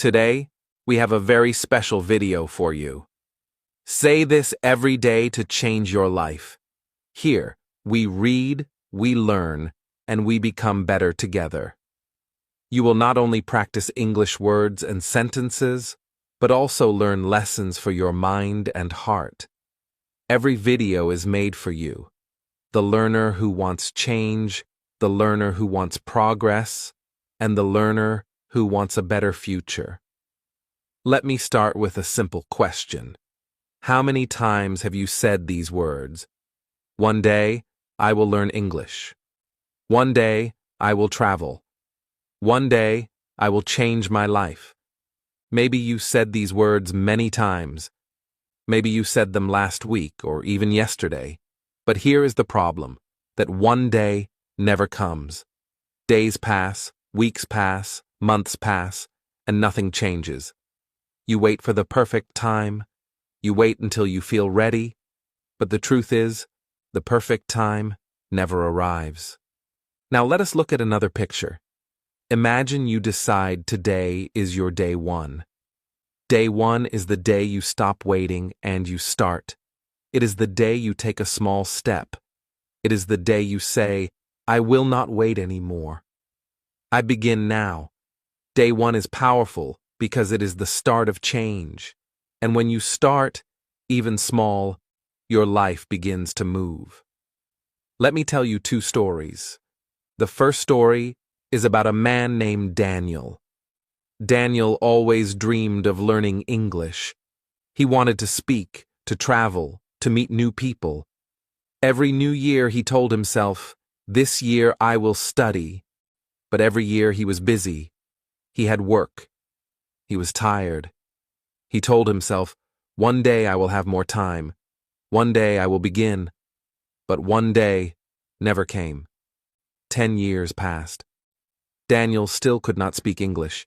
Today, we have a very special video for you. Say this every day to change your life. Here, we read, we learn, and we become better together. You will not only practice English words and sentences, but also learn lessons for your mind and heart. Every video is made for you. The learner who wants change, the learner who wants progress, and the learner who wants a better future. Let me start with a simple question. How many times have you said these words? One day, I will learn English. One day, I will travel. One day, I will change my life. Maybe you said these words many times. Maybe you said them last week or even yesterday. But here is the problem, that one day never comes. Days pass, weeks pass, months pass, and nothing changes. You wait for the perfect time. You wait until you feel ready. But the truth is, the perfect time never arrives. Now let us look at another picture. Imagine you decide today is your day one. Day one is the day you stop waiting and you start. It is the day you take a small step. It is the day you say, I will not wait anymore. I begin now. Day one is powerful because it is the start of change. And when you start, even small, your life begins to move. Let me tell you two stories. The first story is about a man named Daniel. Daniel always dreamed of learning English. He wanted to speak, to travel, to meet new people. Every new year he told himself, this year I will study. But every year he was busy. He had work. He was tired. He told himself, one day I will have more time. One day I will begin. But one day never came. 10 years passed. Daniel still could not speak English.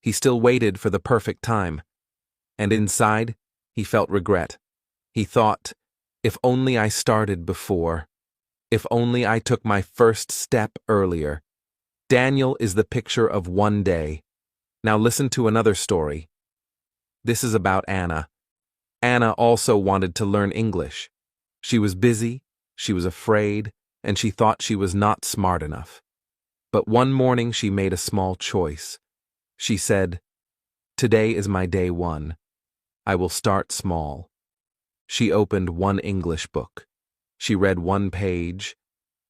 He still waited for the perfect time. And inside, he felt regret. He thought, if only I started before. If only I took my first step earlier. Daniel is the picture of one day. Now listen to another story. This is about Anna. Anna also wanted to learn English. She was busy, she was afraid, and she thought she was not smart enough. But one morning she made a small choice. She said, today is my day one. I will start small. She opened one English book. She read one page.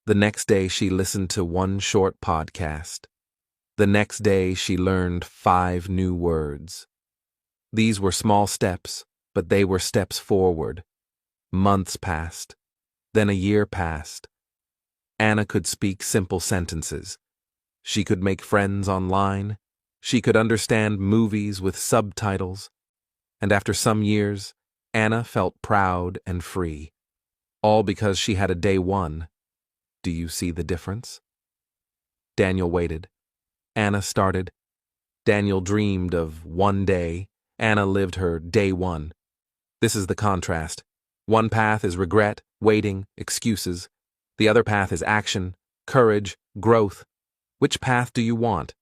The next day she listened to one short podcast. The next day she learned 5 new words. These were small steps, but they were steps forward. Months passed. Then a year passed. Anna could speak simple sentences. She could make friends online. She could understand movies with subtitles. And after some years, Anna felt proud and free. All because she had a day one. Do you see the difference? Daniel waited. Anna started. Daniel dreamed of one day. Anna lived her day one. This is the contrast. One path is regret, waiting, excuses. The other path is action, courage, growth. Which path do you want?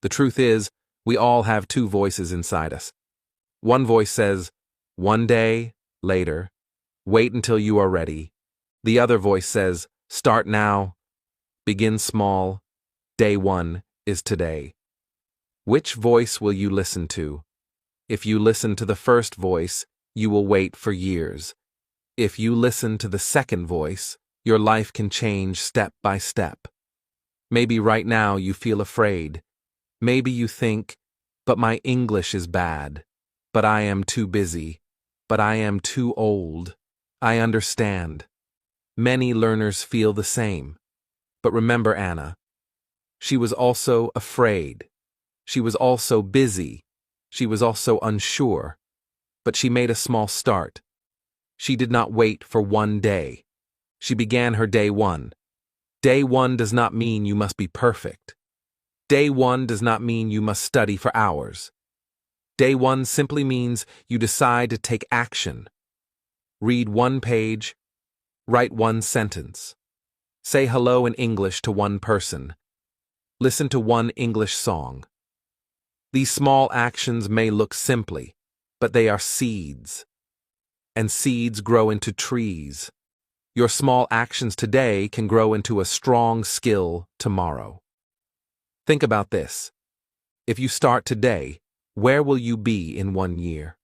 The truth is, we all have 2 voices inside us. One voice says, one day, later, wait until you are ready. The other voice says, start now, begin small, day one is today. Which voice will you listen to? If you listen to the first voice, you will wait for years. If you listen to the second voice, your life can change step by step. Maybe right now you feel afraid. Maybe you think, but my English is bad. But I am too busy. But I am too old. I understand. Many learners feel the same. But remember Anna. She was also afraid. She was also busy. She was also unsure. But she made a small start. She did not wait for one day. She began her day one. Day one does not mean you must be perfect. Day one does not mean you must study for hours. Day one simply means you decide to take action. Read one page, write one sentence. Say hello in English to one person. Listen to one English song. These small actions may look simply, but they are seeds. And seeds grow into trees. Your small actions today can grow into a strong skill tomorrow. Think about this. If you start today, where will you be in 1 year?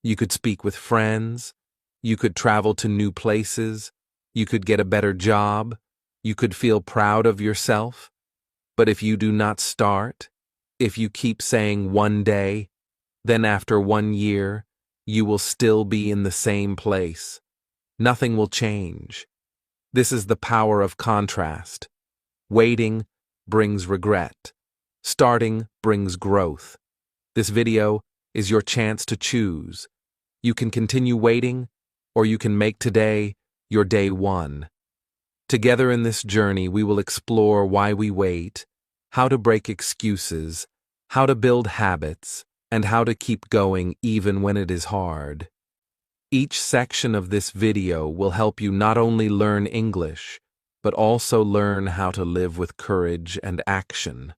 You could speak with friends. You could travel to new places. You could get a better job. You could feel proud of yourself. But if you do not start, if you keep saying 1 day, then after 1 year, you will still be in the same place. Nothing will change. This is the power of contrast. Waiting brings regret. Starting brings growth. This video is your chance to choose. You can continue waiting, or you can make today your day one. Together in this journey, we will explore why we wait, how to break excuses, how to build habits, and how to keep going even when it is hard. Each section of this video will help you not only learn English, but also learn how to live with courage and action.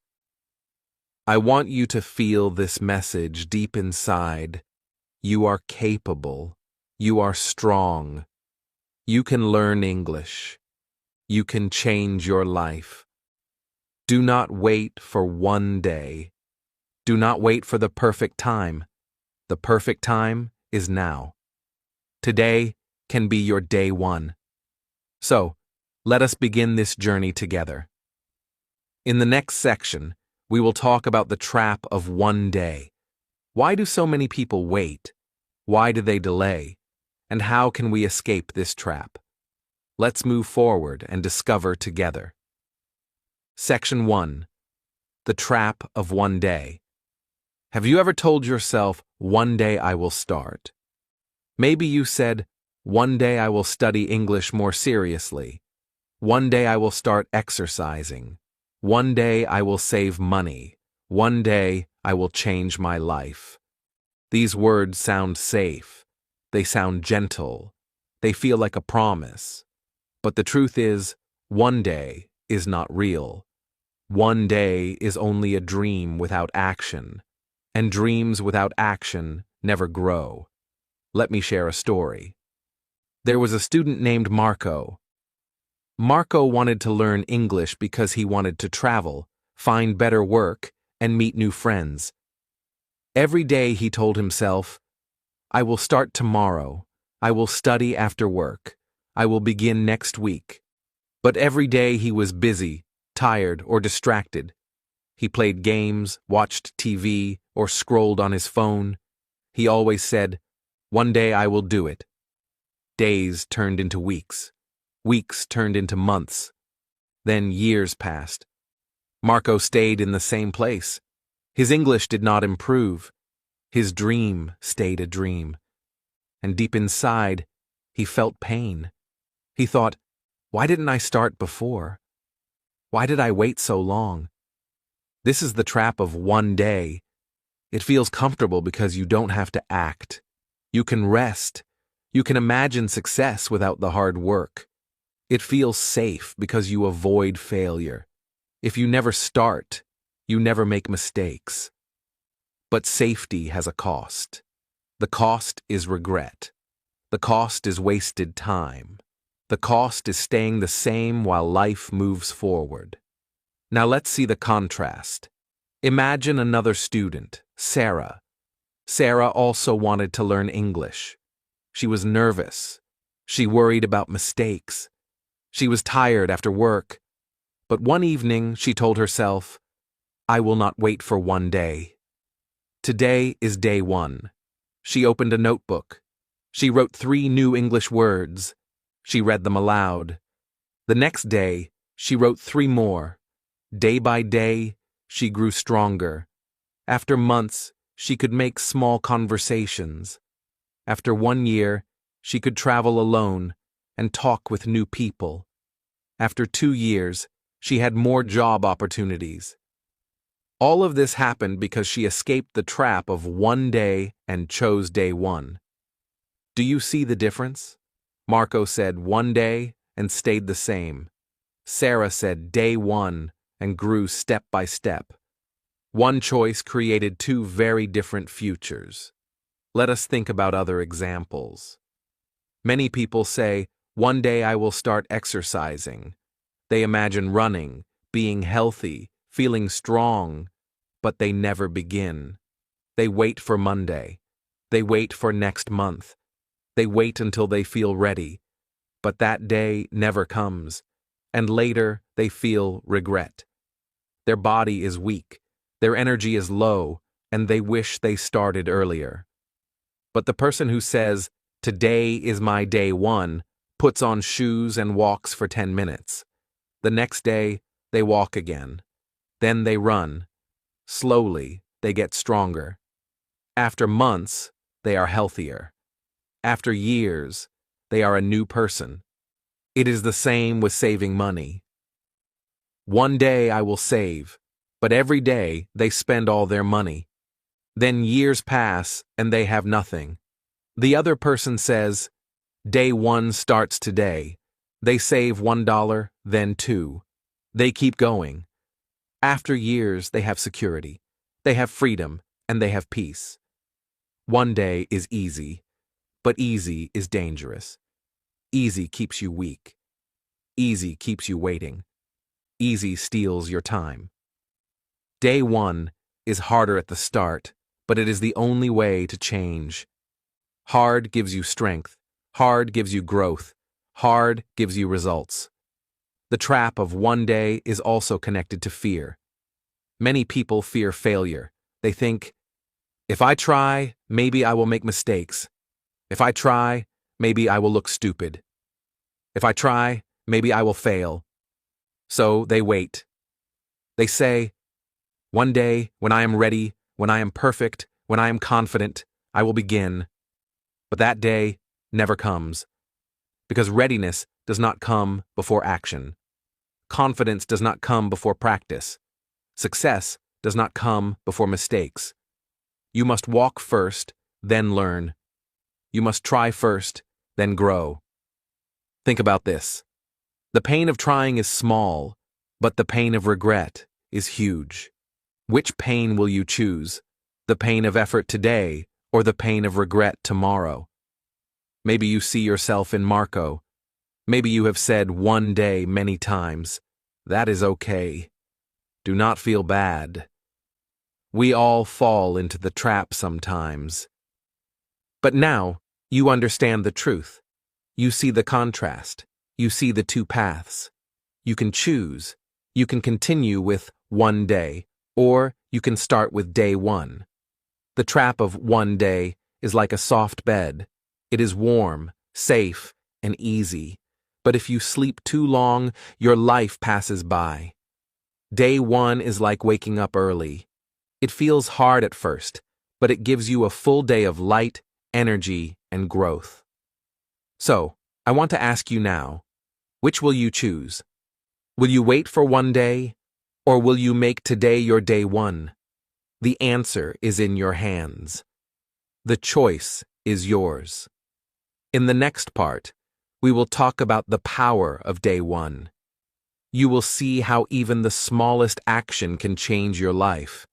I want you to feel this message deep inside. You are capable. You are strong. You can learn English. You can change your life. Do not wait for 1 day. Do not wait for the perfect time. The perfect time is now. Today can be your day one. So, let us begin this journey together. In the next section, we will talk about the trap of 1 day. Why do so many people wait? Why do they delay? And how can we escape this trap? Let's move forward and discover together. Section 1. The trap of 1 day. Have you ever told yourself, 1 day I will start? Maybe you said, 1 day I will study English more seriously. 1 day I will start exercising. 1 day I will save money. 1 day I will change my life. These words sound safe. They sound gentle. They feel like a promise. But the truth is, 1 day is not real. 1 day is only a dream without action. And dreams without action never grow. Let me share a story. There was a student named Marco. Marco wanted to learn English because he wanted to travel, find better work, and meet new friends. Every day he told himself, I will start tomorrow. I will study after work. I will begin next week. But every day he was busy, tired, or distracted. He played games, watched TV, or scrolled on his phone. He always said, 1 day I will do it. Days turned into weeks. Weeks turned into months. Then years passed. Marco stayed in the same place. His English did not improve. His dream stayed a dream. And deep inside, he felt pain. He thought, why didn't I start before? Why did I wait so long? This is the trap of 1 day. It feels comfortable because you don't have to act. You can rest. You can imagine success without the hard work. It feels safe because you avoid failure. If you never start, you never make mistakes. But safety has a cost. The cost is regret. The cost is wasted time. The cost is staying the same while life moves forward. Now let's see the contrast. Imagine another student, Sarah. Sarah also wanted to learn English. She was nervous. She worried about mistakes. She was tired after work. But one evening she told herself, I will not wait for 1 day. Today is day 1. She opened a notebook. She wrote 3 new English words. She read them aloud. The next day, she wrote 3 more. Day by day, she grew stronger. After months, she could make small conversations. After 1 year, she could travel alone and talk with new people. After 2 years, she had more job opportunities. All of this happened because she escaped the trap of 1 day and chose day 1. Do you see the difference? Marco said 1 day and stayed the same. Sarah said day 1 and grew step by step. One choice created two very different futures. Let us think about other examples. Many people say, "One day I will start exercising." They imagine running, being healthy, feeling strong, but they never begin. They wait for Monday. They wait for next month. They wait until they feel ready. But that day never comes. And later they feel regret. Their body is weak. Their energy is low, and they wish they started earlier. But the person who says, "Today is my day one," puts on shoes and walks for 10 minutes. The next day, they walk again. Then they run. Slowly, they get stronger. After months, they are healthier. After years, they are a new person. It is the same with saving money. One day I will save, but every day they spend all their money. Then years pass and they have nothing. The other person says, "Day one starts today." They save $1, then $2. They keep going. After years, they have security. They have freedom, and they have peace. One day is easy, but easy is dangerous. Easy keeps you weak. Easy keeps you waiting. Easy steals your time. Day one is harder at the start, but it is the only way to change. Hard gives you strength. Hard gives you growth. Hard gives you results. The trap of one day is also connected to fear. Many people fear failure. They think, "If I try, maybe I will make mistakes. If I try, maybe I will look stupid. If I try, maybe I will fail." So they wait. They say, "One day, when I am ready, when I am perfect, when I am confident, I will begin." But that day never comes. Because readiness does not come before action. Confidence does not come before practice. Success does not come before mistakes. You must walk first, then learn. You must try first, then grow. Think about this. The pain of trying is small, but the pain of regret is huge. Which pain will you choose? The pain of effort today or the pain of regret tomorrow? Maybe you see yourself in Marco. Maybe you have said "one day" many times. That is okay. Do not feel bad. We all fall into the trap sometimes. But now, you understand the truth. You see the contrast. You see the two paths. You can choose. You can continue with one day, or you can start with day one. The trap of one day is like a soft bed. It is warm, safe, and easy. But if you sleep too long, your life passes by. Day one is like waking up early. It feels hard at first, but it gives you a full day of light, energy, and growth. So, I want to ask you now, which will you choose? Will you wait for one day, or will you make today your day one? The answer is in your hands. The choice is yours. In the next part, we will talk about the power of day one. You will see how even the smallest action can change your life.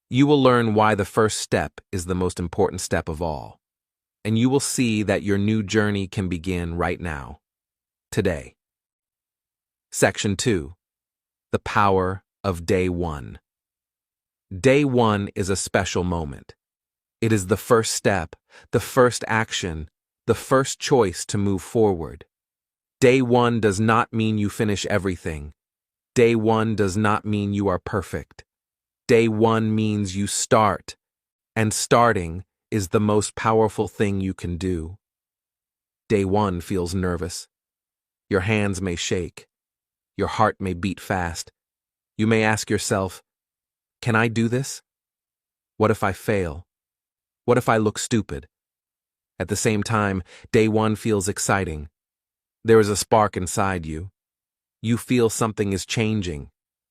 You will learn why the first step is the most important step of all. And you will see that your new journey can begin right now, today. Section 2. The power of day one. Day one is a special moment. It is the first step, the first action, the first choice to move forward. Day one does not mean you finish everything. Day one does not mean you are perfect. Day one means you start, and starting is the most powerful thing you can do. Day one feels nervous. Your hands may shake. Your heart may beat fast. You may ask yourself, "Can I do this? What if I fail? What if I look stupid?" At the same time, day one feels exciting. There is a spark inside you. You feel something is changing.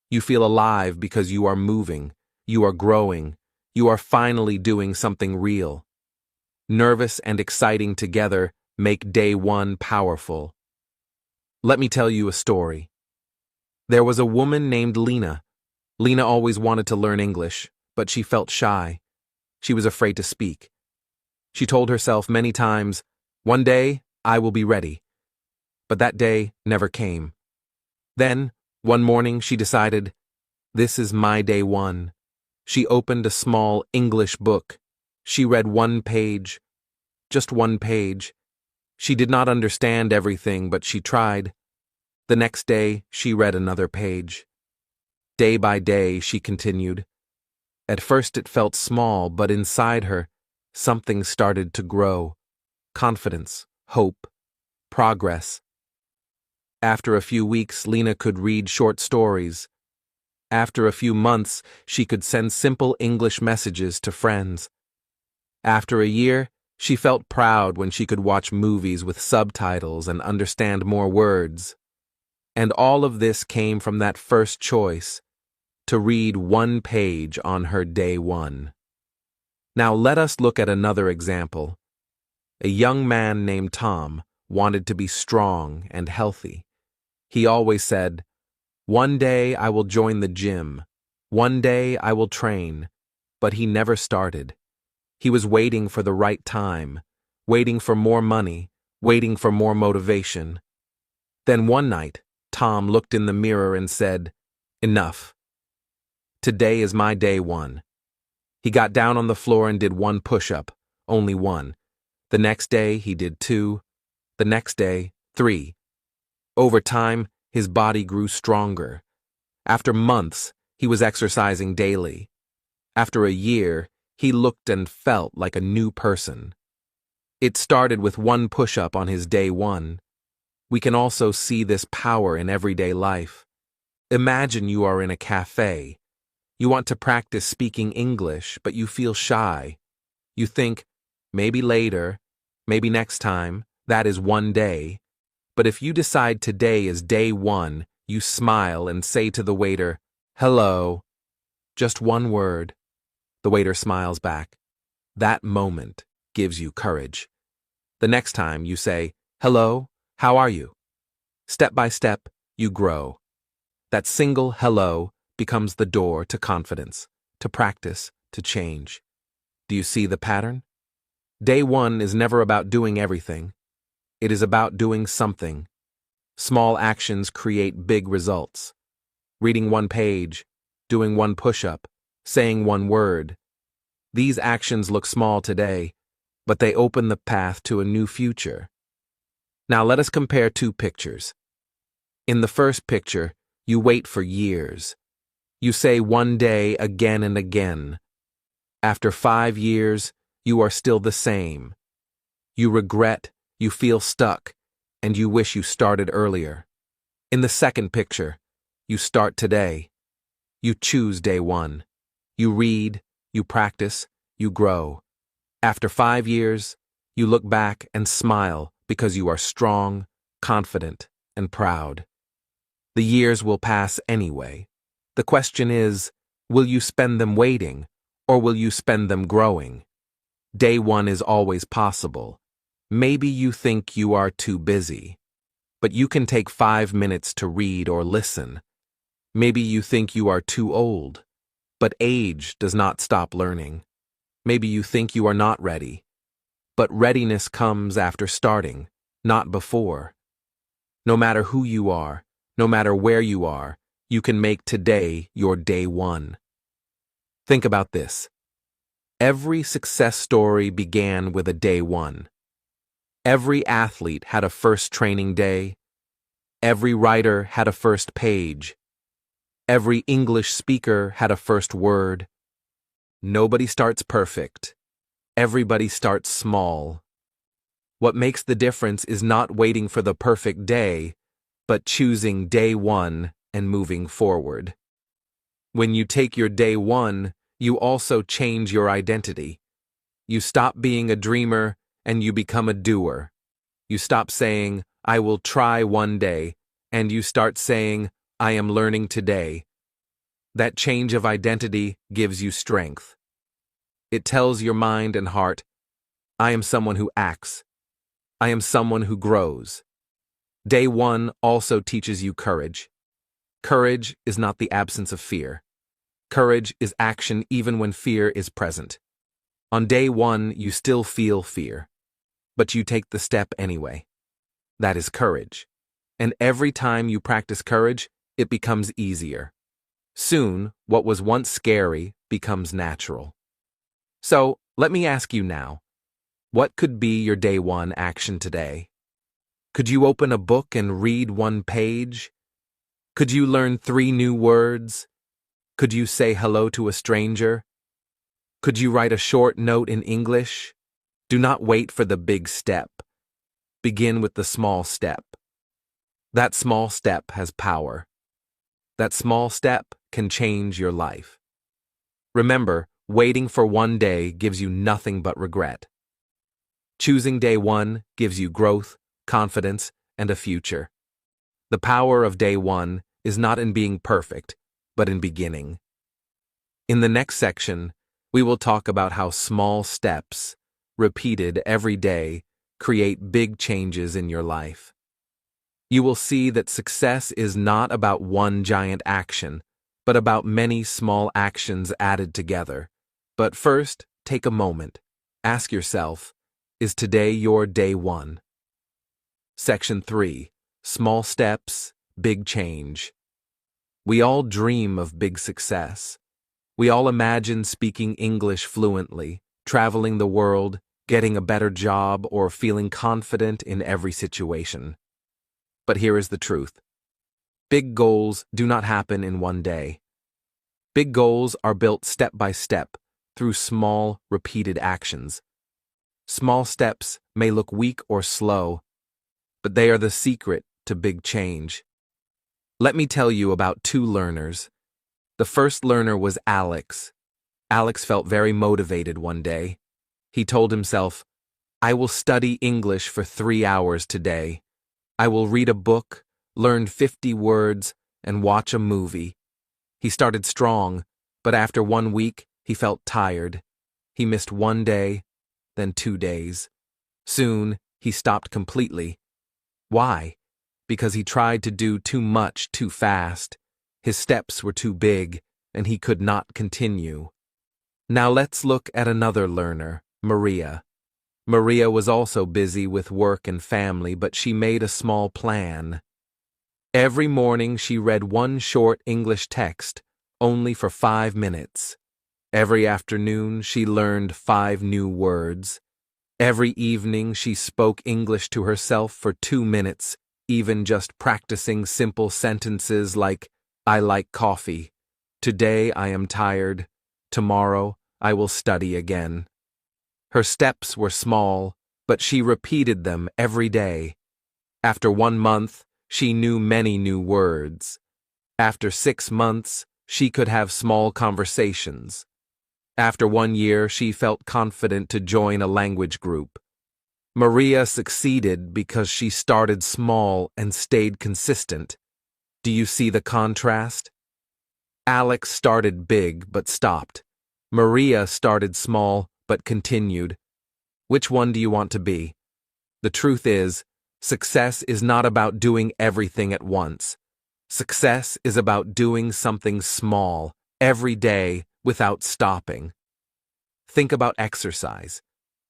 You feel alive because you are moving, you are growing, you are finally doing something real. Nervous and exciting together make day one powerful. Let me tell you a story. There was a woman named Lena. Lena always wanted to learn English, but she felt shy. She was afraid to speak. She told herself many times, "One day, I will be ready." But that day never came. Then, one morning, she decided, "This is my day one." She opened a small English book. She read one page, just one page. She did not understand everything, but she tried. The next day, she read another page. Day by day, she continued. At first it felt small, but inside her, something started to grow. Confidence, hope, progress. After a few weeks, Lena could read short stories. After a few months, she could send simple English messages to friends. After a year, she felt proud when she could watch movies with subtitles and understand more words. And all of this came from that first choice, to read one page on her day one. Now let us look at another example. A young man named Tom wanted to be strong and healthy. He always said, "One day I will join the gym. One day I will train." But he never started. He was waiting for the right time, waiting for more money, waiting for more motivation. Then one night, Tom looked in the mirror and said, "Enough. Today is my day one." He got down on the floor and did one push-up, only one. The next day, he did 2. The next day, 3. Over time, his body grew stronger. After months, he was exercising daily. After a year, he looked and felt like a new person. It started with one push-up on his day one. We can also see this power in everyday life. Imagine you are in a cafe. You want to practice speaking English, but you feel shy. You think, maybe later, maybe next time, that is one day. But if you decide today is day one, you smile and say to the waiter, "Hello." Just one word. The waiter smiles back. That moment gives you courage. The next time you say, "Hello, how are you?" Step by step, you grow. That single hello becomes the door to confidence, to practice, to change. Do you see the pattern? Day one is never about doing everything. It is about doing something. Small actions create big results. Reading one page, doing one push-up, saying one word. These actions look small today, but they open the path to a new future. Now let us compare two pictures. In the first picture, you wait for years. You say one day again and again. After 5 years, you are still the same. You regret, you feel stuck, and you wish you started earlier. In the second picture, you start today. You choose day one. You read, you practice, you grow. After 5 years, you look back and smile because you are strong, confident, and proud. The years will pass anyway. The question is, will you spend them waiting, or will you spend them growing? Day one is always possible. Maybe you think you are too busy, but you can take 5 minutes to read or listen. Maybe you think you are too old, but age does not stop learning. Maybe you think you are not ready, but readiness comes after starting, not before. No matter who you are, no matter where you are, you can make today your day one. Think about this. Every success story began with a day one. Every athlete had a first training day. Every writer had a first page. Every English speaker had a first word. Nobody starts perfect. Everybody starts small. What makes the difference is not waiting for the perfect day, but choosing day one and moving forward. When you take your day one, you also change your identity. You stop being a dreamer and you become a doer. You stop saying, "I will try one day," and you start saying, "I am learning today." That change of identity gives you strength. It tells your mind and heart, "I am someone who acts. I am someone who grows." Day one also teaches you courage. Courage is not the absence of fear. Courage is action even when fear is present. On day one, you still feel fear, but you take the step anyway. That is courage. And every time you practice courage, it becomes easier. Soon, what was once scary becomes natural. So, let me ask you now, what could be your day one action today? Could you open a book and read one page? Could you learn 3 new words? Could you say hello to a stranger? Could you write a short note in English? Do not wait for the big step. Begin with the small step. That small step has power. That small step can change your life. Remember, waiting for one day gives you nothing but regret. Choosing day one gives you growth, confidence, and a future. The power of day one is not in being perfect, but in beginning. In the next section, we will talk about how small steps, repeated every day, create big changes in your life. You will see that success is not about one giant action, but about many small actions added together. But first, take a moment. Ask yourself, is today your day one? Section 3. Small steps, big change. We all dream of big success. We all imagine speaking English fluently, traveling the world, getting a better job, or feeling confident in every situation. But here is the truth. Big goals do not happen in one day. Big goals are built step by step through small, repeated actions. Small steps may look weak or slow, but they are the secret to big change. Let me tell you about 2 learners. The first learner was Alex. Alex felt very motivated one day. He told himself, I will study English for 3 hours today. I will read a book, learn 50 words, and watch a movie. He started strong, but after 1 week, he felt tired. He missed 1 day, then 2 days. Soon, he stopped completely. Why? Because he tried to do too much too fast. His steps were too big, and he could not continue. Now let's look at another learner, Maria. Maria was also busy with work and family, but she made a small plan. Every morning she read 1 short English text, only for 5 minutes. Every afternoon she learned 5 new words. Every evening she spoke English to herself for 2 minutes, even just practicing simple sentences like, I like coffee. Today I am tired. Tomorrow I will study again. Her steps were small, but she repeated them every day. After 1 month, she knew many new words. After 6 months, she could have small conversations. After 1 year, she felt confident to join a language group. Maria succeeded because she started small and stayed consistent. Do you see the contrast? Alex started big but stopped. Maria started small but continued. Which one do you want to be? The truth is, success is not about doing everything at once. Success is about doing something small, every day, without stopping. Think about exercise.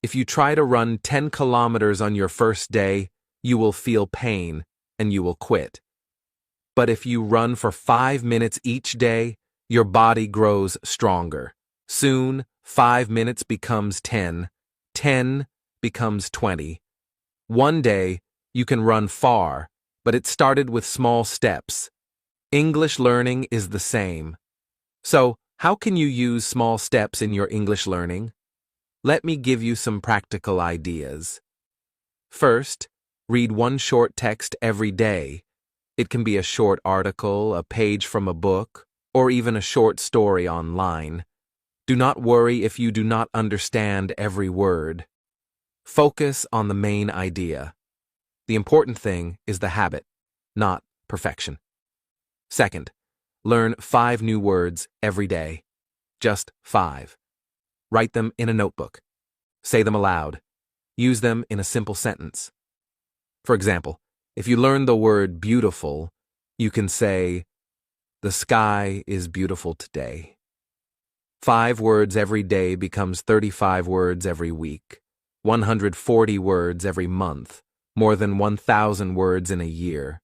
If you try to run 10 kilometers on your first day, you will feel pain and you will quit. But if you run for 5 minutes each day, your body grows stronger. Soon, 5 minutes becomes 10. 10 becomes 20. One day, you can run far, but it started with small steps. English learning is the same. So, how can you use small steps in your English learning? Let me give you some practical ideas. First, read 1 short text every day. It can be a short article, a page from a book, or even a short story online. Do not worry if you do not understand every word. Focus on the main idea. The important thing is the habit, not perfection. Second, learn 5 new words every day. Just 5. Write them in a notebook. Say them aloud. Use them in a simple sentence. For example, if you learn the word beautiful, you can say, the sky is beautiful today. 5 words every day becomes 35 words every week, 140 words every month, more than 1,000 words in a year.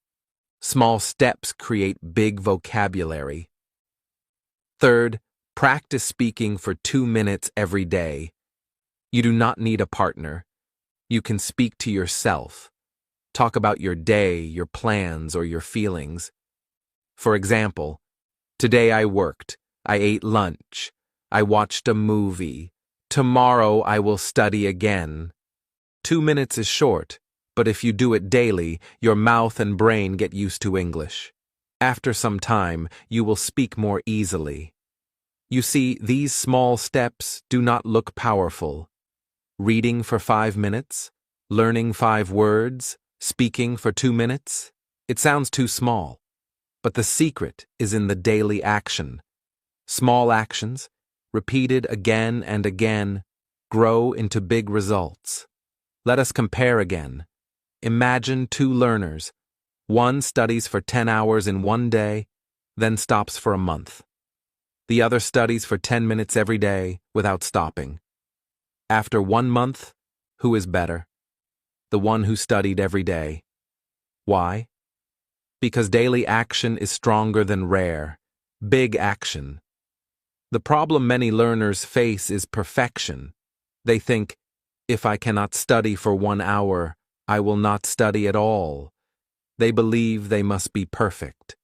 Small steps create big vocabulary. Third, practice speaking for 2 minutes every day. You do not need a partner. You can speak to yourself. Talk about your day, your plans, or your feelings. For example, today I worked, I ate lunch, I watched a movie. Tomorrow I will study again. 2 minutes is short, but if you do it daily, your mouth and brain get used to English. After some time, you will speak more easily. You see, these small steps do not look powerful. Reading for 5 minutes, learning 5 words, speaking for 2 minutes. It sounds too small. But the secret is in the daily action. Small actions, repeated again and again, grow into big results. Let us compare again. Imagine 2 learners. One studies for 10 hours in one day, then stops for a month. The other studies for 10 minutes every day without stopping. After 1 month, who is better? The one who studied every day. Why? Because daily action is stronger than rare, big action. The problem many learners face is perfection. They think, if I cannot study for 1 hour, I will not study at all. They believe they must be perfect.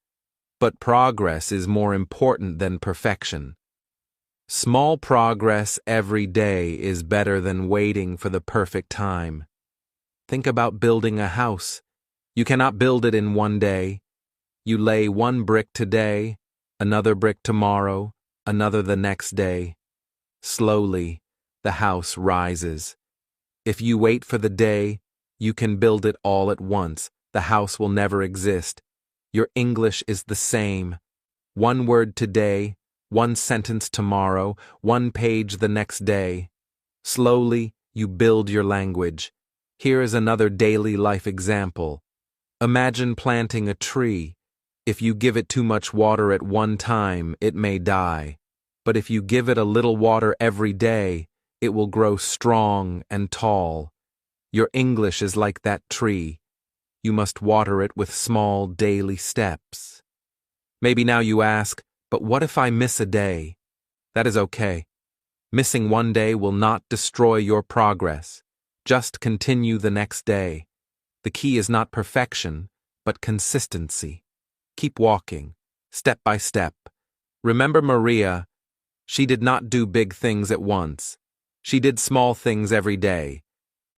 But progress is more important than perfection. Small progress every day is better than waiting for the perfect time. Think about building a house. You cannot build it in 1 day. You lay 1 brick today, another brick tomorrow, another the next day. Slowly, the house rises. If you wait for the day, you can build it all at once. The house will never exist. Your English is the same. 1 word today, 1 sentence tomorrow, 1 page the next day. Slowly, you build your language. Here is another daily life example. Imagine planting a tree. If you give it too much water at one time, it may die. But if you give it a little water every day, it will grow strong and tall. Your English is like that tree. You must water it with small daily steps. Maybe now you ask, but what if I miss a day? That is okay. Missing 1 day will not destroy your progress. Just continue the next day. The key is not perfection, but consistency. Keep walking, step by step. Remember Maria. She did not do big things at once. She did small things every day.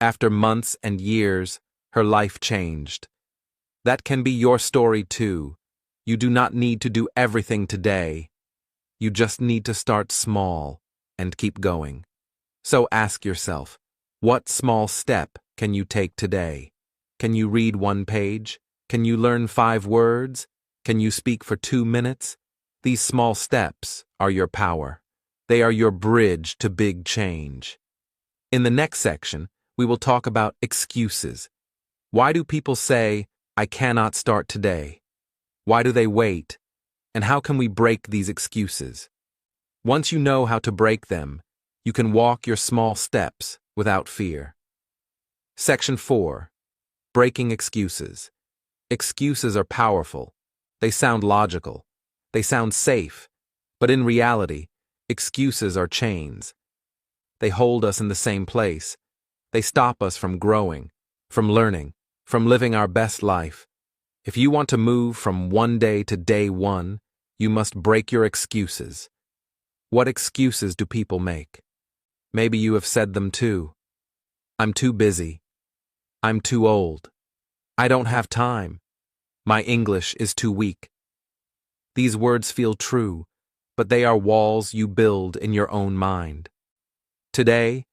After months and years, her life changed. That can be your story too. You do not need to do everything today. You just need to start small and keep going. So ask yourself, what small step can you take today? Can you read 1 page? Can you learn 5 words? Can you speak for 2 minutes? These small steps are your power. They are your bridge to big change. In the next section, we will talk about excuses. Why do people say, I cannot start today? Why do they wait? And how can we break these excuses? Once you know how to break them, you can walk your small steps without fear. Section 4. Breaking excuses. Excuses are powerful. They sound logical. They sound safe. But in reality, excuses are chains. They hold us in the same place. They stop us from growing, from learning, from living our best life. If you want to move from 1 day to day 1, you must break your excuses. What excuses do people make? Maybe you have said them too. I'm too busy. I'm too old. I don't have time. My English is too weak. These words feel true, but they are walls you build in your own mind. Today,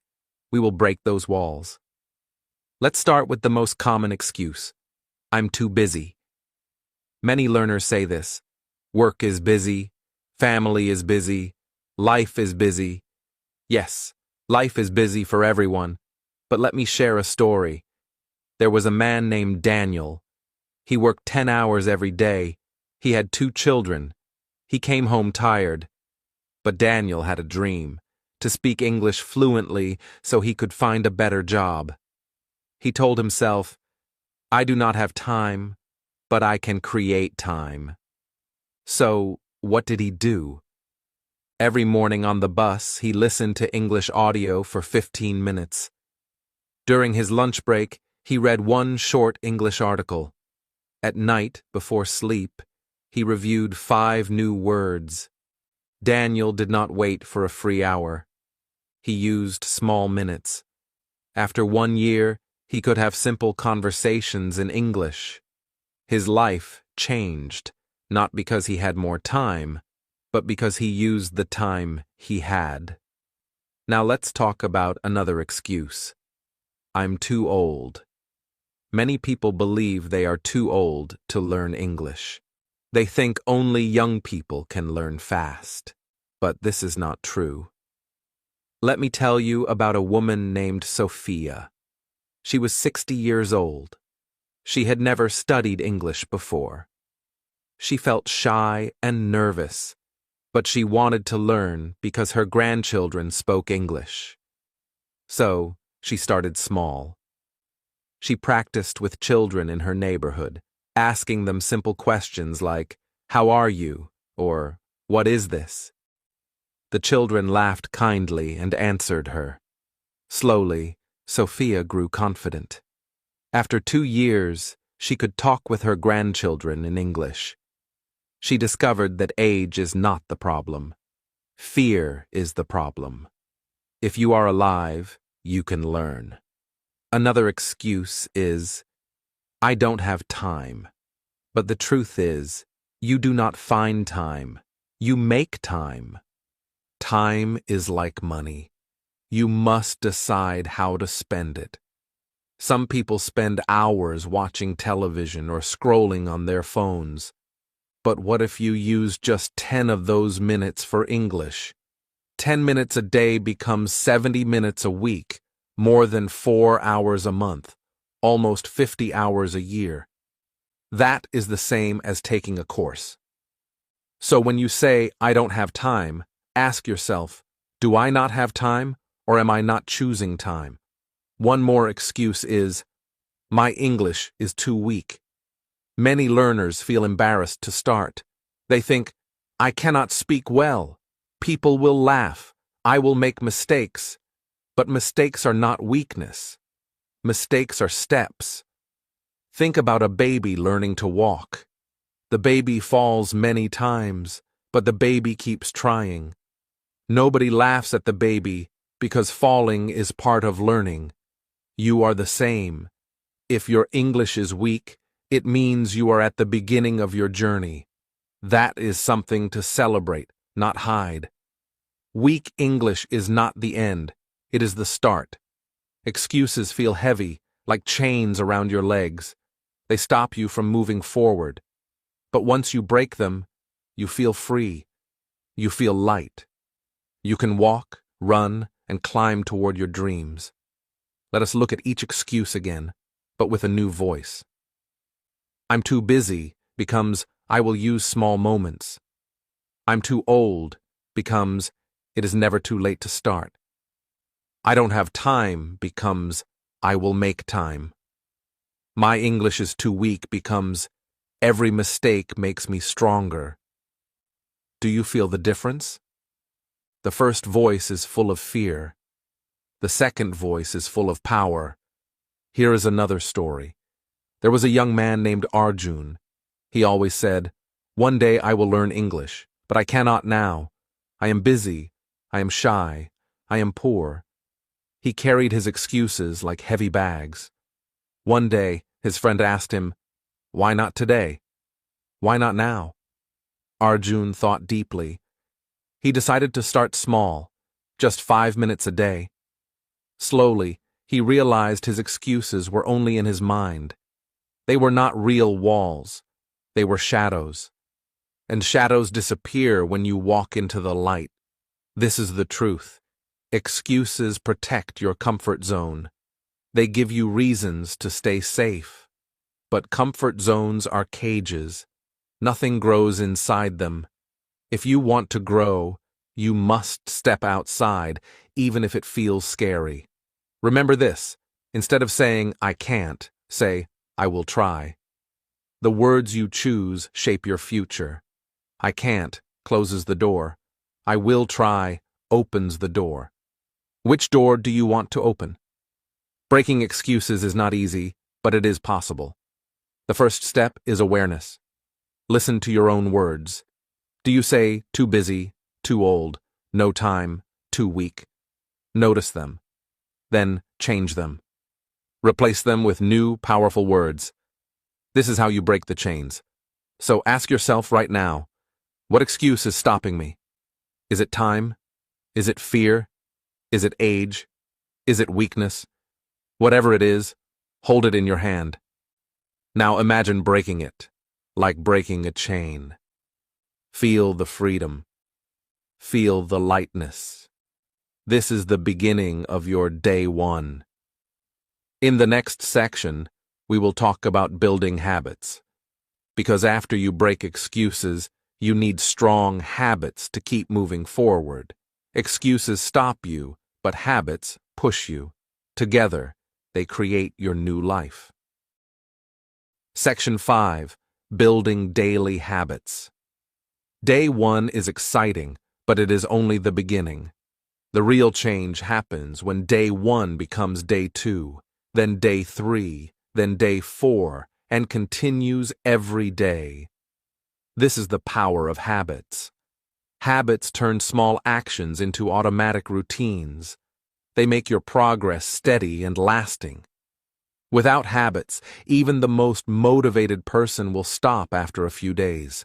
we will break those walls. Let's start with the most common excuse. I'm too busy. Many learners say this. Work is busy. Family is busy. Life is busy. Yes, life is busy for everyone, but let me share a story. There was a man named Daniel. He worked 10 hours every day. He had 2 children. He came home tired. But Daniel had a dream: to speak English fluently so he could find a better job. He told himself, "I do not have time, but I can create time." So, what did he do? Every morning on the bus, he listened to English audio for 15 minutes. During his lunch break, he read one short English article. At night, before sleep, he reviewed 5 new words. Daniel did not wait for a free hour. He used small minutes. After 1 year, he could have simple conversations in English. His life changed, not because he had more time, but because he used the time he had. Now let's talk about another excuse. I'm too old. Many people believe they are too old to learn English. They think only young people can learn fast. But this is not true. Let me tell you about a woman named Sophia. She was 60 years old. She had never studied English before. She felt shy and nervous, but she wanted to learn because her grandchildren spoke English. So, she started small. She practiced with children in her neighborhood, asking them simple questions like, "How are you?" or "What is this?" The children laughed kindly and answered her. Slowly, Sophia grew confident. After 2 years, she could talk with her grandchildren in English. She discovered that age is not the problem. Fear is the problem. If you are alive, you can learn. Another excuse is, "I don't have time." But the truth is, you do not find time. You make time. Time is like money. You must decide how to spend it. Some people spend hours watching television or scrolling on their phones. But what if you use just 10 of those minutes for English? 10 minutes a day becomes 70 minutes a week, more than 4 hours a month, almost 50 hours a year. That is the same as taking a course. So when you say, "I don't have time," ask yourself, do I not have time, or am I not choosing time? One more excuse is, my English is too weak. Many learners feel embarrassed to start. They think, I cannot speak well. People will laugh. I will make mistakes. But mistakes are not weakness. Mistakes are steps. Think about a baby learning to walk. The baby falls many times, but the baby keeps trying. Nobody laughs at the baby because falling is part of learning. You are the same. If your English is weak, it means you are at the beginning of your journey. That is something to celebrate, not hide. Weak English is not the end, it is the start. Excuses feel heavy, like chains around your legs. They stop you from moving forward. But once you break them, you feel free. You feel light. You can walk, run, and climb toward your dreams. Let us look at each excuse again, but with a new voice. I'm too busy becomes, I will use small moments. I'm too old becomes, it is never too late to start. I don't have time becomes, I will make time. My English is too weak becomes, every mistake makes me stronger. Do you feel the difference? The first voice is full of fear. The second voice is full of power. Here is another story. There was a young man named Arjun. He always said, "One day I will learn English, but I cannot now. I am busy. I am shy. I am poor." He carried his excuses like heavy bags. One day, his friend asked him, "Why not today? Why not now?" Arjun thought deeply. He decided to start small, just 5 minutes a day. Slowly, he realized his excuses were only in his mind. They were not real walls. They were shadows. And shadows disappear when you walk into the light. This is the truth. Excuses protect your comfort zone. They give you reasons to stay safe. But comfort zones are cages. Nothing grows inside them. If you want to grow, You must step outside, even if it feels scary. Remember this: instead of saying, "I can't," say, "I will try." The words you choose shape your future. "I can't" closes the door. "I will try" opens the door. Which door do you want to open? Breaking excuses is not easy, but it is possible. The first step is awareness. Listen to your own words. Do you say, "too busy," "too old," "no time," "too weak"? Notice them. Then change them. Replace them with new, powerful words. This is how you break the chains. So ask yourself right now, what excuse is stopping me? Is it time? Is it fear? Is it age? Is it weakness? Whatever it is, hold it in your hand. Now imagine breaking it, like breaking a chain. Feel the freedom. Feel the lightness. This is the beginning of your day one. In the next section, we will talk about building habits. Because after you break excuses, you need strong habits to keep moving forward. Excuses stop you, but habits push you. Together, they create your new life. Section 5. Building daily habits. Day 1 is exciting, but it is only the beginning. The real change happens when day 1 becomes day 2, then day 3, then day 4, and continues every day. This is the power of habits. Habits turn small actions into automatic routines. They make your progress steady and lasting. Without habits, even the most motivated person will stop after a few days.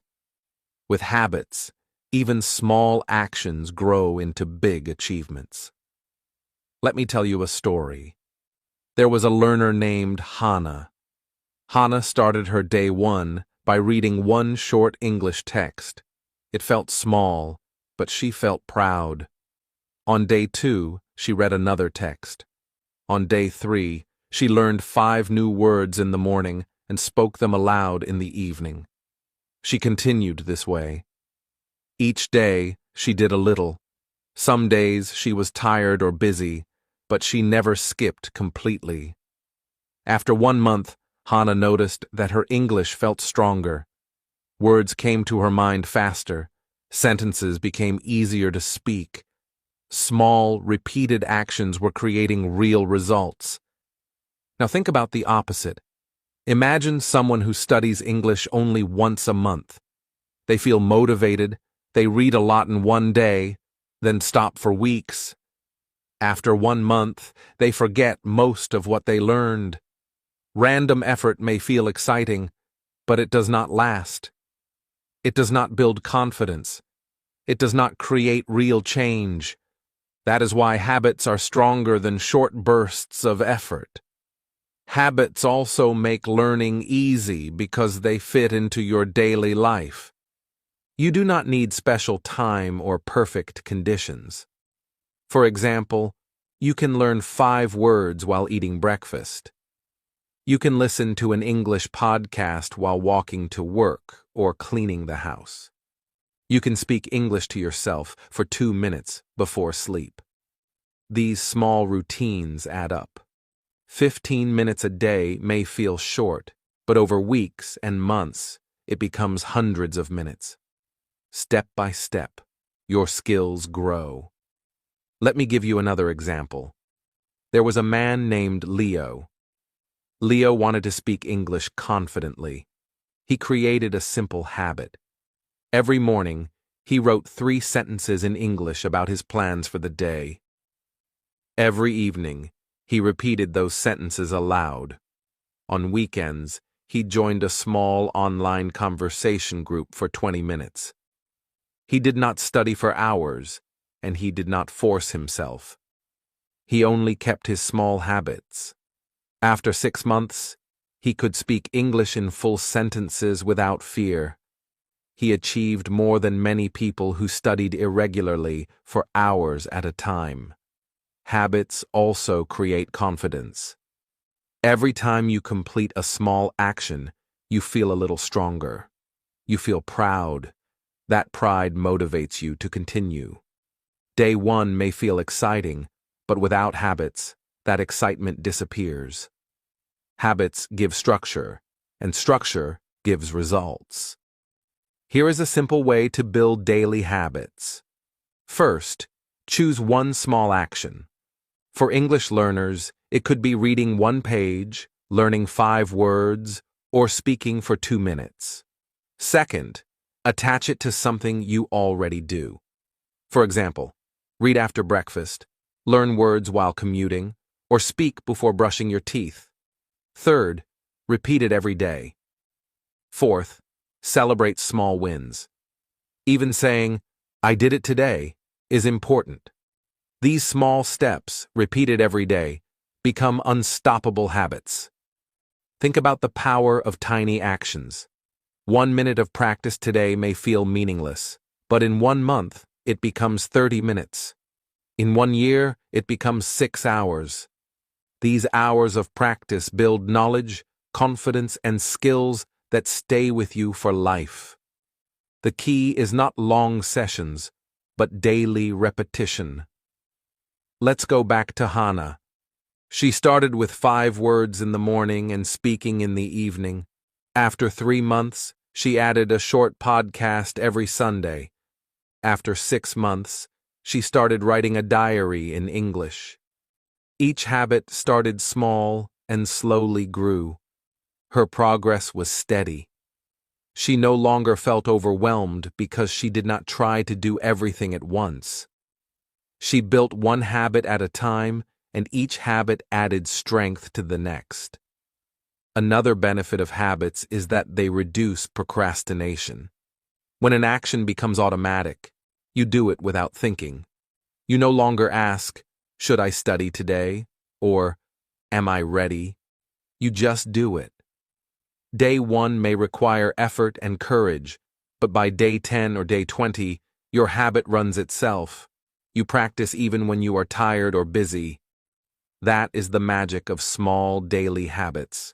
With habits, even small actions grow into big achievements. Let me tell you a story. There was a learner named Hannah. Hannah started her day 1 by reading one short English text. It felt small, but she felt proud. On day 2, she read another text. On day 3, she learned 5 new words in the morning and spoke them aloud in the evening. She continued this way. Each day, she did a little. Some days she was tired or busy, but she never skipped completely. After 1 month, Hannah noticed that her English felt stronger. Words came to her mind faster. Sentences became easier to speak. Small, repeated actions were creating real results. Now think about the opposite. Imagine someone who studies English only once a month. They feel motivated, they read a lot in one day, then stop for weeks. After 1 month, they forget most of what they learned. Random effort may feel exciting, but it does not last. It does not build confidence. It does not create real change. That is why habits are stronger than short bursts of effort. Habits also make learning easy because they fit into your daily life. You do not need special time or perfect conditions. For example, you can learn 5 words while eating breakfast. You can listen to an English podcast while walking to work or cleaning the house. You can speak English to yourself for 2 minutes before sleep. These small routines add up. 15 minutes a day may feel short, but over weeks and months, it becomes hundreds of minutes. Step by step, your skills grow. Let me give you another example. There was a man named Leo. Leo wanted to speak English confidently. He created a simple habit. Every morning, he wrote 3 sentences in English about his plans for the day. Every evening, he repeated those sentences aloud. On weekends, he joined a small online conversation group for 20 minutes. He did not study for hours, and he did not force himself. He only kept his small habits. After 6 months, he could speak English in full sentences without fear. He achieved more than many people who studied irregularly for hours at a time. Habits also create confidence. Every time you complete a small action, you feel a little stronger. You feel proud. That pride motivates you to continue. Day 1 may feel exciting, but without habits, that excitement disappears. Habits give structure, and structure gives results. Here is a simple way to build daily habits. First, choose one small action. For English learners, it could be reading one page, learning 5 words, or speaking for 2 minutes. Second, attach it to something you already do. For example, read after breakfast, learn words while commuting, or speak before brushing your teeth. Third, repeat it every day. Fourth, celebrate small wins. Even saying, "I did it today," is important. These small steps, repeated every day, become unstoppable habits. Think about the power of tiny actions. 1 minute of practice today may feel meaningless, but in 1 month, it becomes 30 minutes. In 1 year, it becomes 6 hours. These hours of practice build knowledge, confidence, and skills that stay with you for life. The key is not long sessions, but daily repetition. Let's go back to Hannah. She started with 5 words in the morning and speaking in the evening. After 3 months, she added a short podcast every Sunday. After 6 months, she started writing a diary in English. Each habit started small and slowly grew. Her progress was steady. She no longer felt overwhelmed because she did not try to do everything at once. She built one habit at a time, and each habit added strength to the next. Another benefit of habits is that they reduce procrastination. When an action becomes automatic, you do it without thinking. You no longer ask, "Should I study today?" or "Am I ready?" You just do it. Day 1 may require effort and courage, but by day 10 or day 20, your habit runs itself. You practice even when you are tired or busy. That is the magic of small daily habits.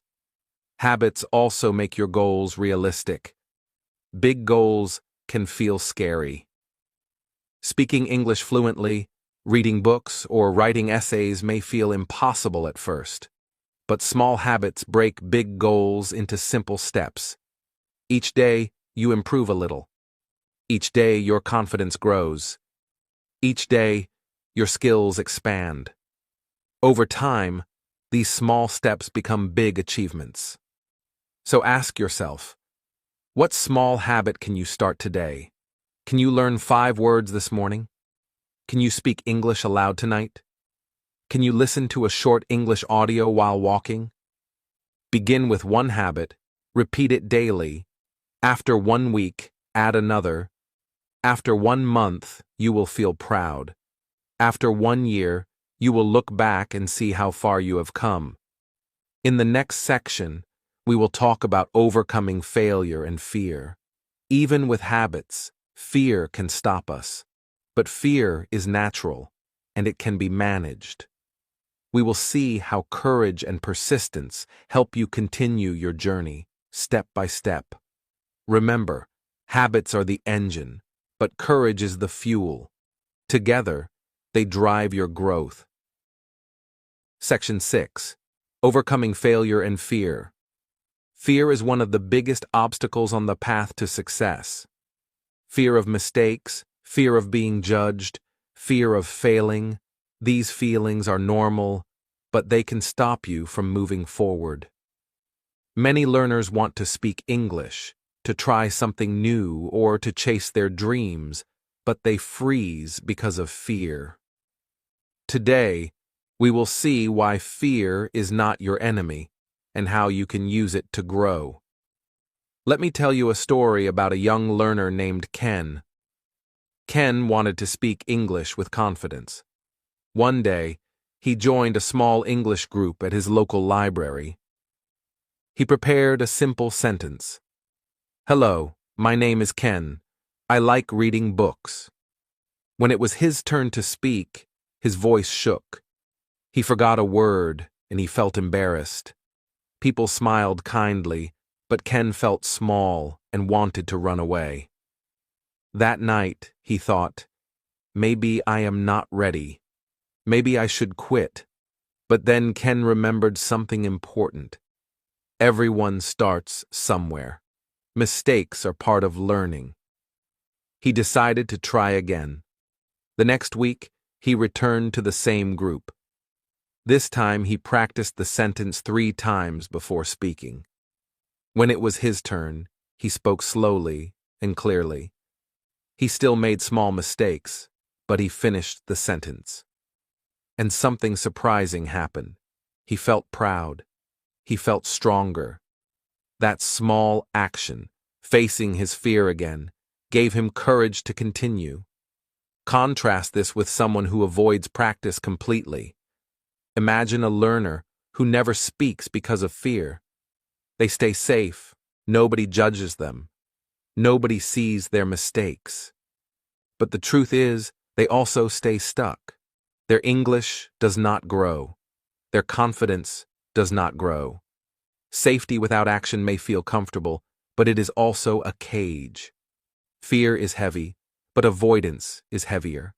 Habits also make your goals realistic. Big goals can feel scary. Speaking English fluently, reading books, or writing essays may feel impossible at first. But small habits break big goals into simple steps. Each day, you improve a little. Each day, your confidence grows. Each day, your skills expand. Over time, these small steps become big achievements. So ask yourself, what small habit can you start today? Can you learn 5 words this morning? Can you speak English aloud tonight? Can you listen to a short English audio while walking? Begin with one habit, repeat it daily. After 1 week, add another. After 1 month, you will feel proud. After 1 year, you will look back and see how far you have come. In the next section, we will talk about overcoming failure and fear. Even with habits, fear can stop us. But fear is natural, and it can be managed. We will see how courage and persistence help you continue your journey, step by step. Remember, habits are the engine, but courage is the fuel. Together, they drive your growth. Section 6. Overcoming failure and fear. Fear is one of the biggest obstacles on the path to success. Fear of mistakes, fear of being judged, fear of failing. These feelings are normal, but they can stop you from moving forward. Many learners want to speak English, to try something new, or to chase their dreams, but they freeze because of fear. Today, we will see why fear is not your enemy and how you can use it to grow. Let me tell you a story about a young learner named Ken. Ken wanted to speak English with confidence. One day, he joined a small English group at his local library. He prepared a simple sentence. "Hello, my name is Ken. I like reading books." When it was his turn to speak, his voice shook. He forgot a word, and he felt embarrassed. People smiled kindly, but Ken felt small and wanted to run away. That night, he thought, maybe I am not ready. Maybe I should quit. But then Ken remembered something important. Everyone starts somewhere. Mistakes are part of learning. He decided to try again. The next week, he returned to the same group. This time he practiced the sentence 3 times before speaking. When it was his turn, he spoke slowly and clearly. He still made small mistakes, but he finished the sentence. And something surprising happened. He felt proud. He felt stronger. That small action, facing his fear again, gave him courage to continue. Contrast this with someone who avoids practice completely. Imagine a learner who never speaks because of fear. They stay safe. Nobody judges them. Nobody sees their mistakes. But the truth is, they also stay stuck. Their English does not grow. Their confidence does not grow. Safety without action may feel comfortable, but it is also a cage. Fear is heavy, but avoidance is heavier.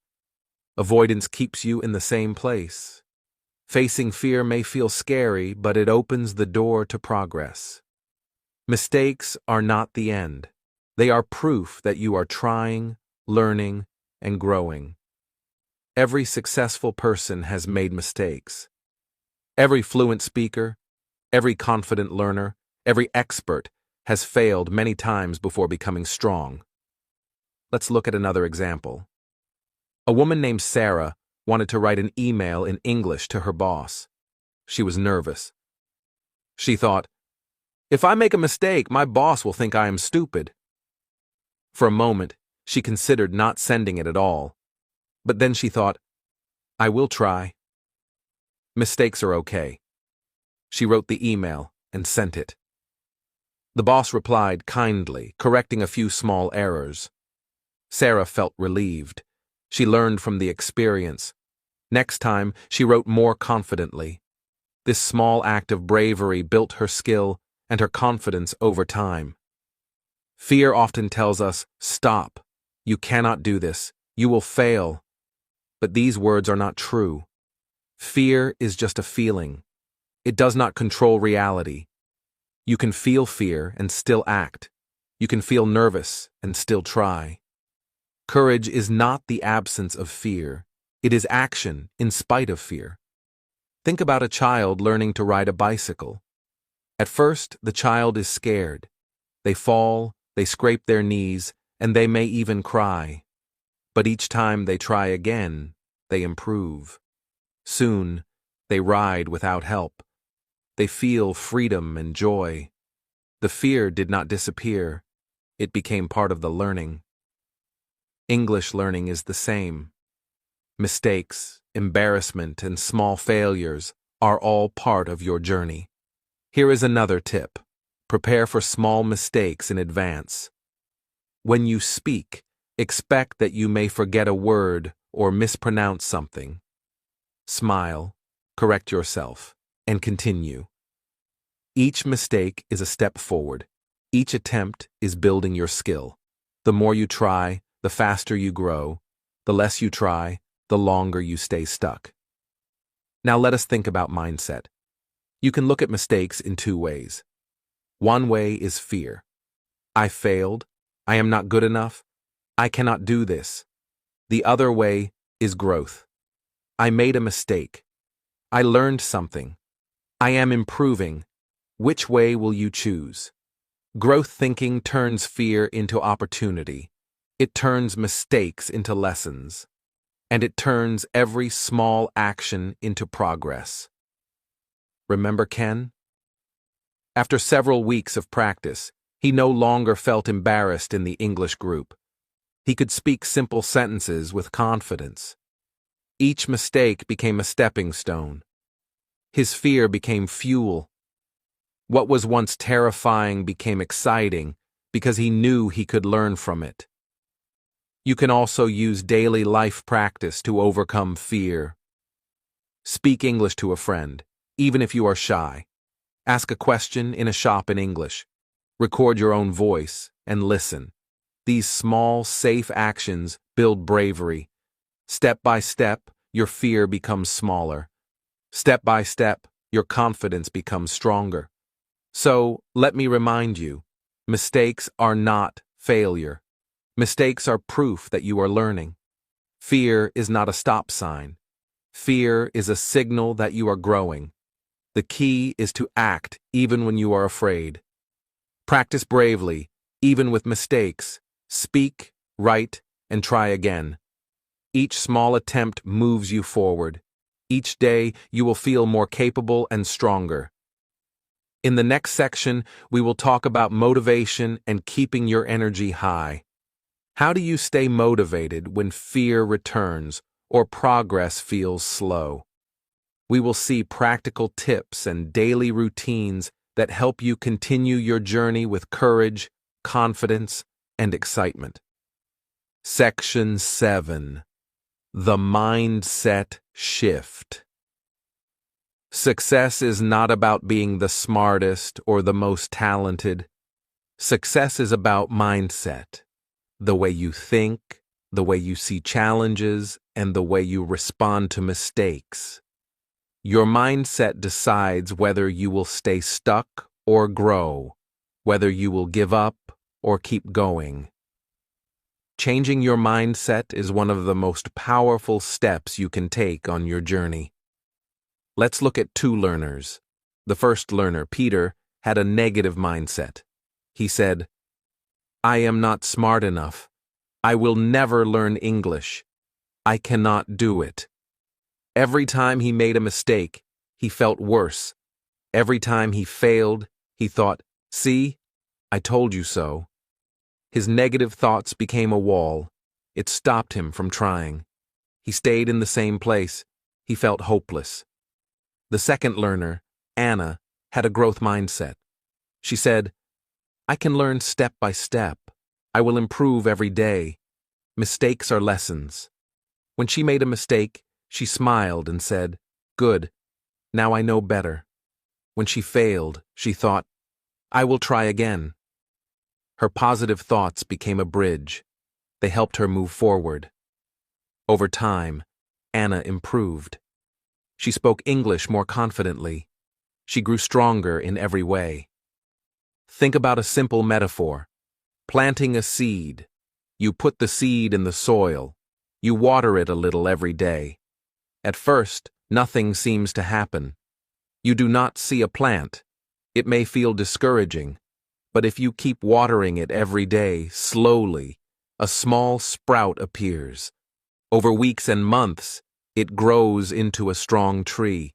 Avoidance keeps you in the same place. Facing fear may feel scary, but it opens the door to progress. Mistakes are not the end. They are proof that you are trying, learning, and growing. Every successful person has made mistakes. Every fluent speaker, every confident learner, every expert has failed many times before becoming strong. Let's look at another example. A woman named Sarah wanted to write an email in English to her boss. She was nervous. She thought, "If I make a mistake, my boss will think I am stupid." For a moment, she considered not sending it at all. But then she thought, "I will try. Mistakes are okay." She wrote the email and sent it. The boss replied kindly, correcting a few small errors. Sarah felt relieved. She learned from the experience. Next time, she wrote more confidently. This small act of bravery built her skill and her confidence over time. Fear often tells us, "Stop. You cannot do this. You will fail." But these words are not true. Fear is just a feeling. It does not control reality. You can feel fear and still act. You can feel nervous and still try. Courage is not the absence of fear. It is action in spite of fear. Think about a child learning to ride a bicycle. At first, the child is scared. They fall, they scrape their knees, and they may even cry. But each time they try again, they improve. Soon, they ride without help. They feel freedom and joy. The fear did not disappear. It became part of the learning. English learning is the same. Mistakes, embarrassment, and small failures are all part of your journey. Here is another tip. Prepare for small mistakes in advance. When you speak, expect that you may forget a word or mispronounce something. Smile, correct yourself, and continue. Each mistake is a step forward. Each attempt is building your skill. The more you try, the faster you grow. The less you try, the longer you stay stuck. Now let us think about mindset. You can look at mistakes in 2 ways. One way is fear. I failed. I am not good enough. I cannot do this. The other way is growth. I made a mistake. I learned something. I am improving. Which way will you choose? Growth thinking turns fear into opportunity. It turns mistakes into lessons. And it turns every small action into progress. Remember Ken? After several weeks of practice, he no longer felt embarrassed in the English group. He could speak simple sentences with confidence. Each mistake became a stepping stone. His fear became fuel. What was once terrifying became exciting because he knew he could learn from it. You can also use daily life practice to overcome fear. Speak English to a friend, even if you are shy. Ask a question in a shop in English. Record your own voice and listen. These small, safe actions build bravery. Step by step, your fear becomes smaller. Step by step, your confidence becomes stronger. So, let me remind you, mistakes are not failure. Mistakes are proof that you are learning. Fear is not a stop sign. Fear is a signal that you are growing. The key is to act even when you are afraid. Practice bravely, even with mistakes. Speak, write, and try again. Each small attempt moves you forward. Each day, you will feel more capable and stronger. In the next section, we will talk about motivation and keeping your energy high. How do you stay motivated when fear returns or progress feels slow? We will see practical tips and daily routines that help you continue your journey with courage, confidence, and excitement. Section 7. The Mindset Shift. Success is not about being the smartest or the most talented. Success is about mindset. The way you think, the way you see challenges, and the way you respond to mistakes. Your mindset decides whether you will stay stuck or grow, whether you will give up or keep going. Changing your mindset is one of the most powerful steps you can take on your journey. Let's look at two learners. The first learner, Peter, had a negative mindset. He said, "I am not smart enough. I will never learn English. I cannot do it." Every time he made a mistake, he felt worse. Every time he failed, he thought, "See, I told you so." His negative thoughts became a wall. It stopped him from trying. He stayed in the same place. He felt hopeless. The second learner, Anna, had a growth mindset. She said, "I can learn step by step. I will improve every day. Mistakes are lessons." When she made a mistake, she smiled and said, "Good, now I know better." When she failed, she thought, "I will try again." Her positive thoughts became a bridge. They helped her move forward. Over time, Anna improved. She spoke English more confidently. She grew stronger in every way. Think about a simple metaphor. Planting a seed. You put the seed in the soil. You water it a little every day. At first, nothing seems to happen. You do not see a plant. It may feel discouraging, but if you keep watering it every day, slowly, a small sprout appears. Over weeks and months, it grows into a strong tree.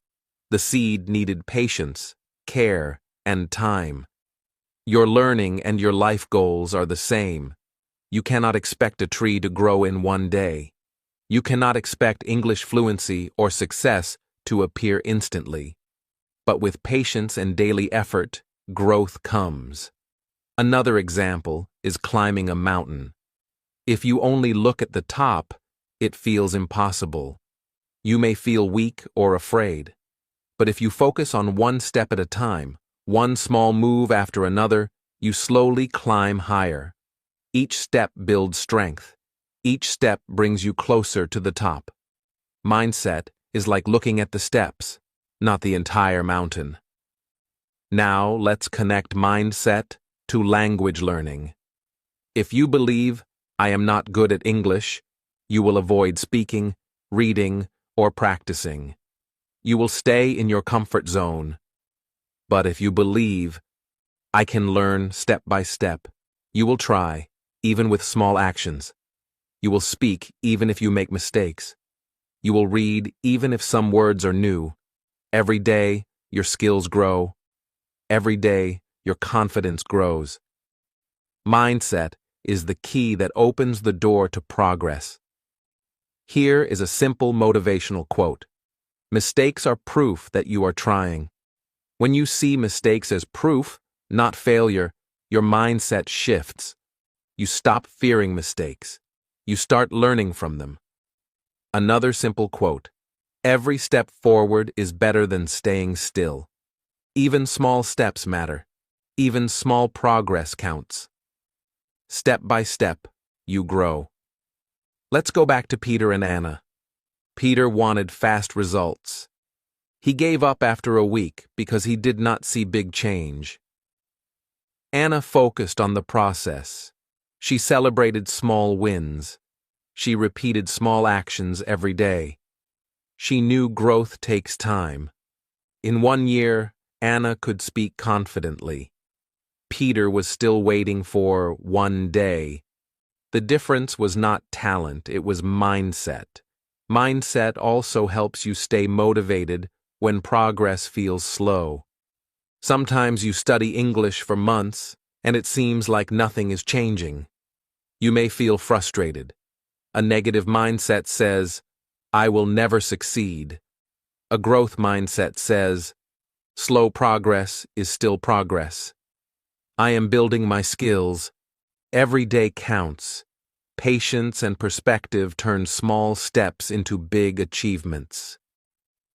The seed needed patience, care, and time. Your learning and your life goals are the same. You cannot expect a tree to grow in one day. You cannot expect English fluency or success to appear instantly. But with patience and daily effort, growth comes. Another example is climbing a mountain. If you only look at the top, it feels impossible. You may feel weak or afraid. But if you focus on one step at a time, one small move after another, you slowly climb higher. Each step builds strength. Each step brings you closer to the top. Mindset is like looking at the steps, not the entire mountain. Now let's connect mindset to language learning. If you believe, "I am not good at English," you will avoid speaking, reading, or practicing. You will stay in your comfort zone. But if you believe, "I can learn step by step," you will try, even with small actions. You will speak even if you make mistakes. You will read even if some words are new. Every day, your skills grow. Every day, your confidence grows. Mindset is the key that opens the door to progress. Here is a simple motivational quote. Mistakes are proof that you are trying. When you see mistakes as proof, not failure, your mindset shifts. You stop fearing mistakes. You start learning from them. Another simple quote. Every step forward is better than staying still. Even small steps matter. Even small progress counts. Step by step, you grow. Let's go back to Peter and Anna. Peter wanted fast results. He gave up after a week because he did not see big change. Anna focused on the process. She celebrated small wins. She repeated small actions every day. She knew growth takes time. In 1 year, Anna could speak confidently. Peter was still waiting for 1 day. The difference was not talent, it was mindset. Mindset also helps you stay motivated when progress feels slow. Sometimes you study English for months, and it seems like nothing is changing. You may feel frustrated. A negative mindset says, I will never succeed. A growth mindset says, slow progress is still progress. I am building my skills. Every day counts. Patience and perspective turn small steps into big achievements.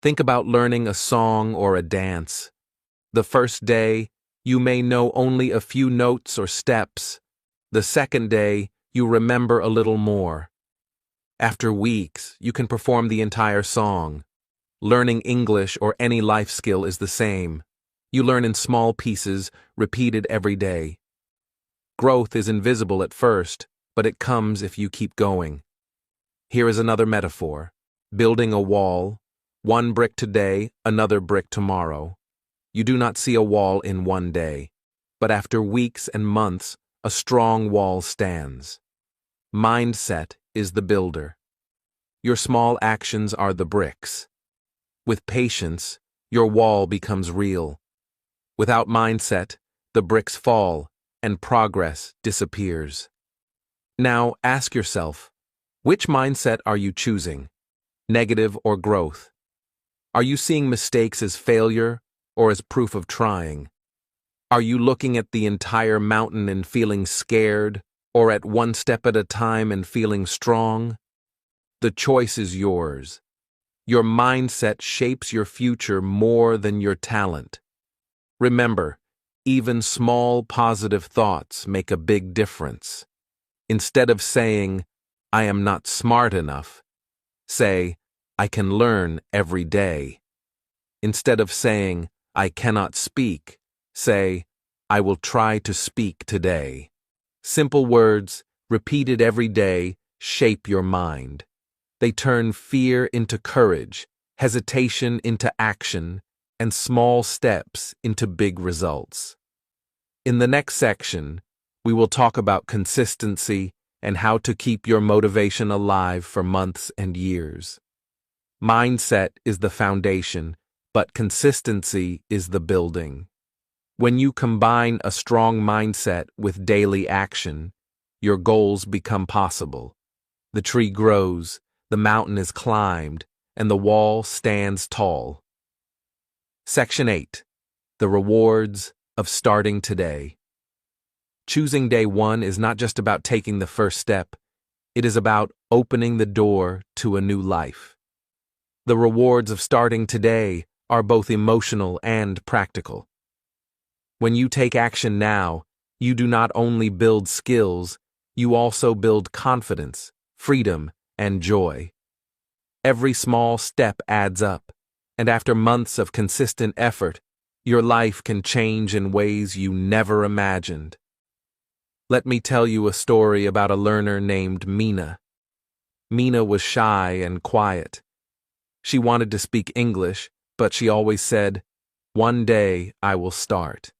Think about learning a song or a dance. The first day, you may know only a few notes or steps. The second day, you remember a little more. After weeks, you can perform the entire song. Learning English or any life skill is the same. You learn in small pieces, repeated every day. Growth is invisible at first, but it comes if you keep going. Here is another metaphor. Building a wall, 1 brick today, another brick tomorrow. You do not see a wall in 1 day, but after weeks and months, a strong wall stands. Mindset is the builder. Your small actions are the bricks. With patience, your wall becomes real. Without mindset, the bricks fall and progress disappears. Now ask yourself, which mindset are you choosing? Negative or growth? Are you seeing mistakes as failure or as proof of trying? Are you looking at the entire mountain and feeling scared, or at 1 step at a time and feeling strong? The choice is yours. Your mindset shapes your future more than your talent. Remember, even small positive thoughts make a big difference. Instead of saying, I am not smart enough, say, I can learn every day. Instead of saying, I cannot speak, say, I will try to speak today. Simple words, repeated every day, shape your mind. They turn fear into courage, hesitation into action, and small steps into big results. In the next section, we will talk about consistency and how to keep your motivation alive for months and years. Mindset is the foundation, but consistency is the building. When you combine a strong mindset with daily action, your goals become possible. The tree grows, the mountain is climbed, and the wall stands tall. Section 8. The rewards of starting today. Choosing day 1 is not just about taking the first step. It is about opening the door to a new life. The rewards of starting today are both emotional and practical. When you take action now, you do not only build skills, you also build confidence, freedom, and joy. Every small step adds up, and after months of consistent effort, your life can change in ways you never imagined. Let me tell you a story about a learner named Mina. Mina was shy and quiet. She wanted to speak English, but she always said, "One day I will start."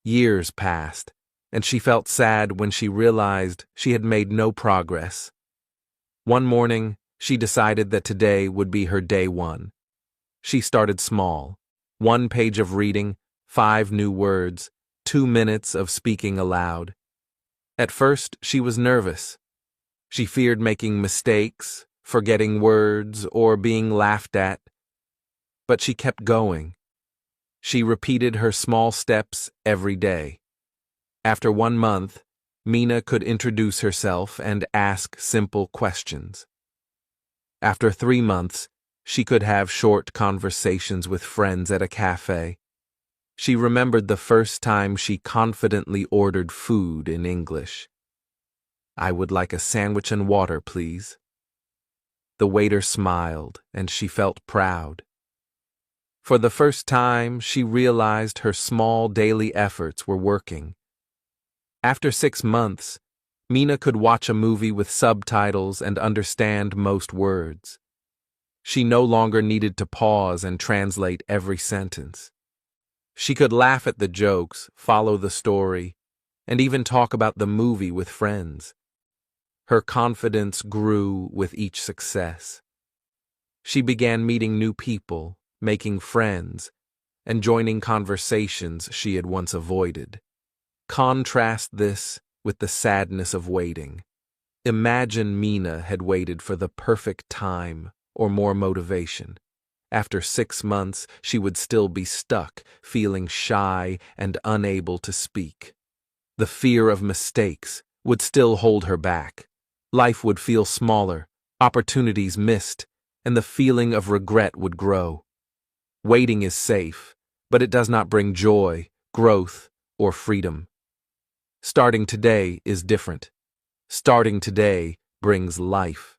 Years passed, and she felt sad when she realized she had made no progress. One morning, she decided that today would be her day 1. She started small. 1 page of reading, 5 new words, 2 minutes of speaking aloud. At first, she was nervous. She feared making mistakes, forgetting words, or being laughed at. But she kept going. She repeated her small steps every day. After 1 month, Mina could introduce herself and ask simple questions. After 3 months, she could have short conversations with friends at a cafe. She remembered the first time she confidently ordered food in English. "I would like a sandwich and water, please." The waiter smiled, and she felt proud. For the first time, she realized her small daily efforts were working. After 6 months, Mina could watch a movie with subtitles and understand most words. She no longer needed to pause and translate every sentence. She could laugh at the jokes, follow the story, and even talk about the movie with friends. Her confidence grew with each success. She began meeting new people, making friends, and joining conversations she had once avoided. Contrast this with the sadness of waiting. Imagine Mina had waited for the perfect time or more motivation. After 6 months, she would still be stuck, feeling shy and unable to speak. The fear of mistakes would still hold her back. Life would feel smaller, opportunities missed, and the feeling of regret would grow. Waiting is safe, but it does not bring joy, growth, or freedom. Starting today is different. Starting today brings life.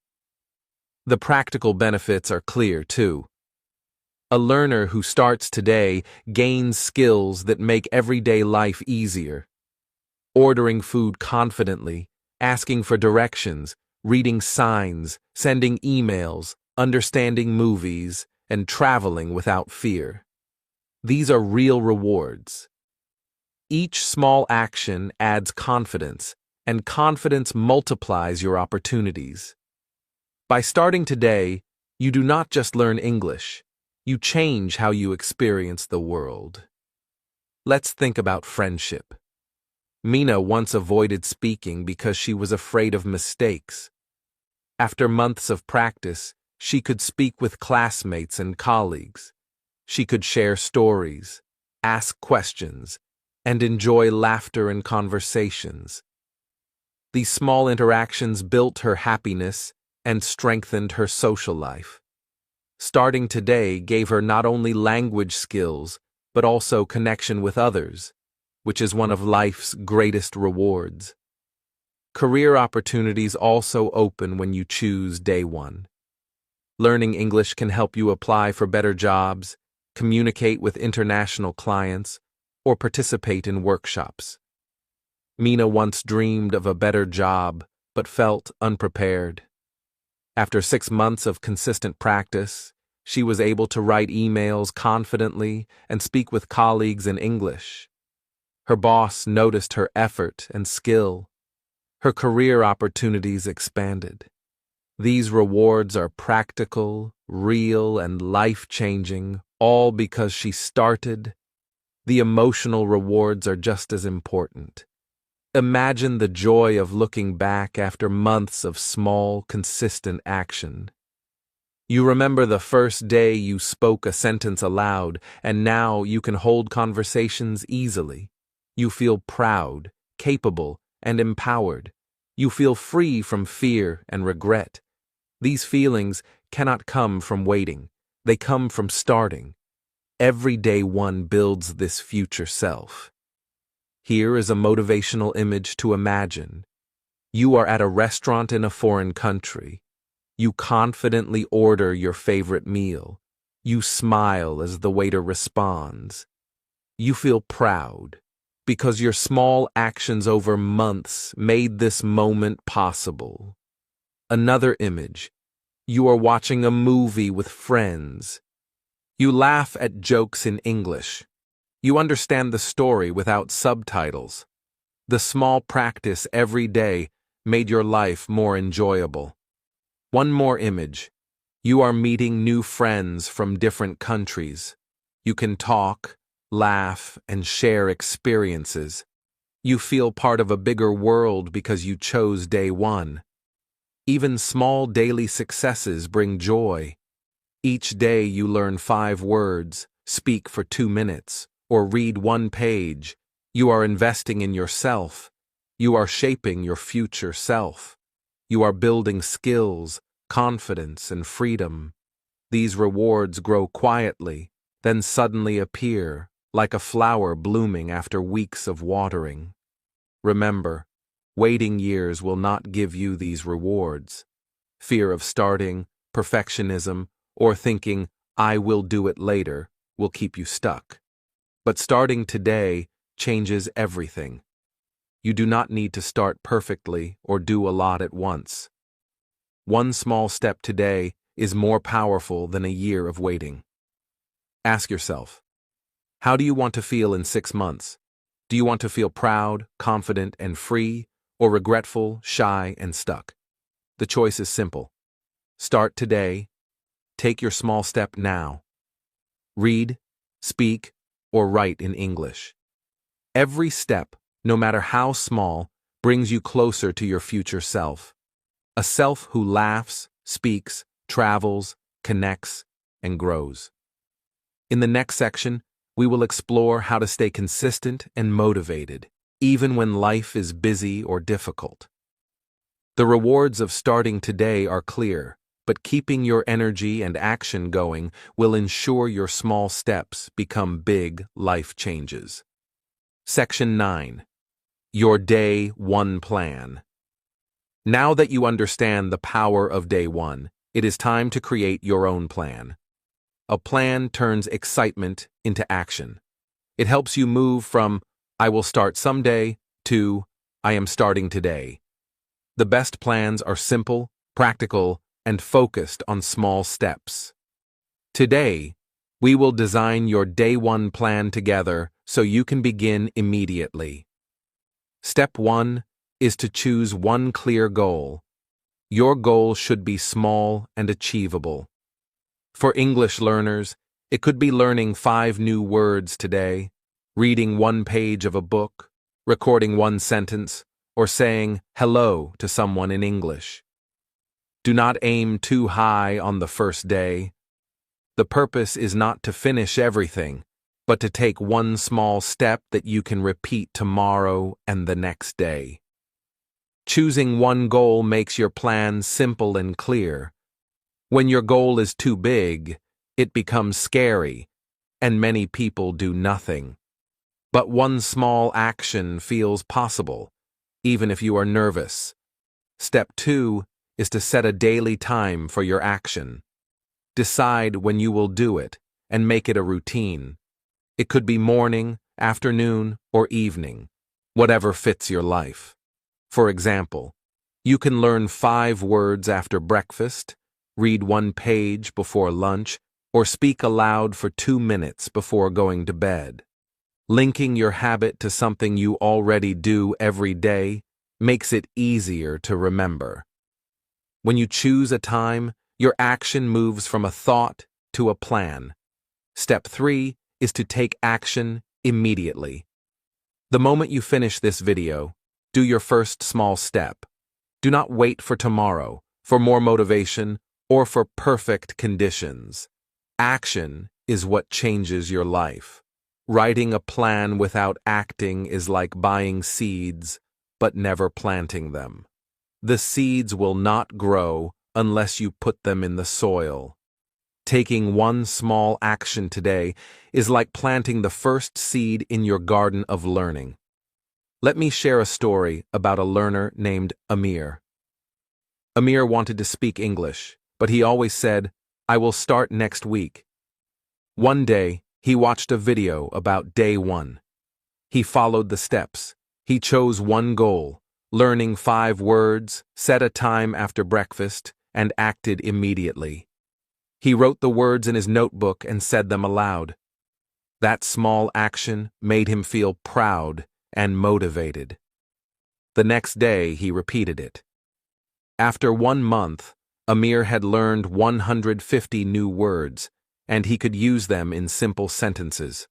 The practical benefits are clear, too. A learner who starts today gains skills that make everyday life easier. Ordering food confidently, asking for directions, reading signs, sending emails, understanding movies, and traveling without fear. These are real rewards. Each small action adds confidence, and confidence multiplies your opportunities. By starting today, you do not just learn English, you change how you experience the world. Let's think about friendship. Mina once avoided speaking because she was afraid of mistakes. After months of practice, she could speak with classmates and colleagues. She could share stories, ask questions, and enjoy laughter and conversations. These small interactions built her happiness and strengthened her social life. Starting today gave her not only language skills, but also connection with others, which is one of life's greatest rewards. Career opportunities also open when you choose day one. Learning English can help you apply for better jobs, communicate with international clients, or participate in workshops. Mina once dreamed of a better job, but felt unprepared. After 6 months of consistent practice, she was able to write emails confidently and speak with colleagues in English. Her boss noticed her effort and skill. Her career opportunities expanded. These rewards are practical, real, and life-changing, all because she started. The emotional rewards are just as important. Imagine the joy of looking back after months of small, consistent action. You remember the first day you spoke a sentence aloud, and now you can hold conversations easily. You feel proud, capable, and empowered. You feel free from fear and regret. These feelings cannot come from waiting. They come from starting. Every day one builds this future self. Here is a motivational image to imagine. You are at a restaurant in a foreign country. You confidently order your favorite meal. You smile as the waiter responds. You feel proud, because your small actions over months made this moment possible. Another image. You are watching a movie with friends. You laugh at jokes in English. You understand the story without subtitles. The small practice every day made your life more enjoyable. One more image. You are meeting new friends from different countries. You can talk, laugh, and share experiences. You feel part of a bigger world because you chose day one. Even small daily successes bring joy. Each day you learn 5 words, speak for 2 minutes, or read 1 page. You are investing in yourself. You are shaping your future self. You are building skills, confidence, and freedom. These rewards grow quietly, then suddenly appear, like a flower blooming after weeks of watering. Remember, Waiting years will not give you these rewards. Fear of starting, perfectionism, or thinking, I will do it later, will keep you stuck. But starting today changes everything. You do not need to start perfectly or do a lot at once. One small step today is more powerful than a year of waiting. Ask yourself, how do you want to feel in 6 months? Do you want to feel proud, confident, and free, or regretful, shy, and stuck? The choice is simple. Start today. Take your small step now. Read, speak, or write in English. Every step, no matter how small, brings you closer to your future self. A self who laughs, speaks, travels, connects, and grows. In the next section, we will explore how to stay consistent and motivated, even when life is busy or difficult. The rewards of starting today are clear, but keeping your energy and action going will ensure your small steps become big life changes. Section 9. Your Day 1 Plan. Now that you understand the power of Day 1, it is time to create your own plan. A plan turns excitement into action. It helps you move from, I will start someday, to, I am starting today. The best plans are simple, practical, and focused on small steps. Today, we will design your Day 1 plan together so you can begin immediately. Step 1 is to choose one clear goal. Your goal should be small and achievable. For English learners, it could be learning 5 new words today, reading 1 page of a book, recording 1 sentence, or saying hello to someone in English. Do not aim too high on the first day. The purpose is not to finish everything, but to take one small step that you can repeat tomorrow and the next day. Choosing one goal makes your plan simple and clear. When your goal is too big, it becomes scary, and many people do nothing. But one small action feels possible, even if you are nervous. Step 2 is to set a daily time for your action. Decide when you will do it, and make it a routine. It could be morning, afternoon, or evening, whatever fits your life. For example, you can learn 5 words after breakfast, read 1 page before lunch, or speak aloud for 2 minutes before going to bed. Linking your habit to something you already do every day makes it easier to remember. When you choose a time, your action moves from a thought to a plan. Step 3 is to take action immediately. The moment you finish this video, do your first small step. Do not wait for tomorrow, for more motivation, or for perfect conditions. Action is what changes your life. Writing a plan without acting is like buying seeds, but never planting them. The seeds will not grow unless you put them in the soil. Taking one small action today is like planting the first seed in your garden of learning. Let me share a story about a learner named Amir. Amir wanted to speak English, but he always said, I will start next week. One day, he watched a video about Day 1. He followed the steps. He chose one goal, learning 5 words, set a time after breakfast, and acted immediately. He wrote the words in his notebook and said them aloud. That small action made him feel proud and motivated. The next day, he repeated it. After 1 month, Amir had learned 150 new words, and he could use them in simple sentences.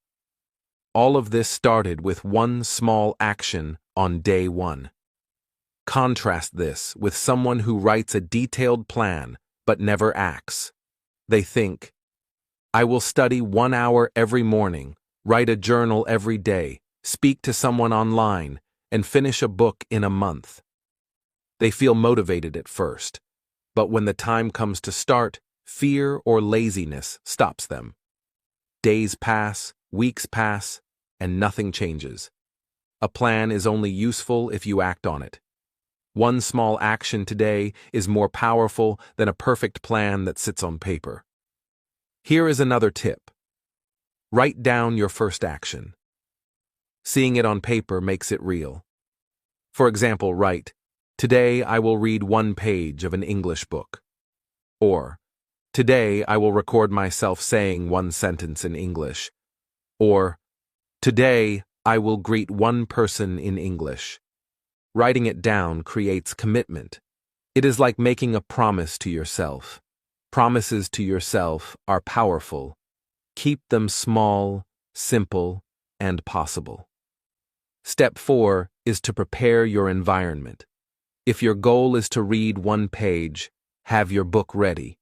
All of this started with one small action on Day 1. Contrast this with someone who writes a detailed plan but never acts. They think, I will study 1 hour every morning, write a journal every day, speak to someone online, and finish a book in a month. They feel motivated at first, but when the time comes to start, fear or laziness stops them. Days pass, weeks pass, and nothing changes. A plan is only useful if you act on it. One small action today is more powerful than a perfect plan that sits on paper. Here is another tip. Write down your first action. Seeing it on paper makes it real. For example, write, "Today I will read one page of an English book." Or, "Today I will record myself saying one sentence in English." Or, "Today I will greet one person in English." Writing it down creates commitment. It is like making a promise to yourself. Promises to yourself are powerful. Keep them small, simple, and possible. Step 4 is to prepare your environment. If your goal is to read one page, have your book ready.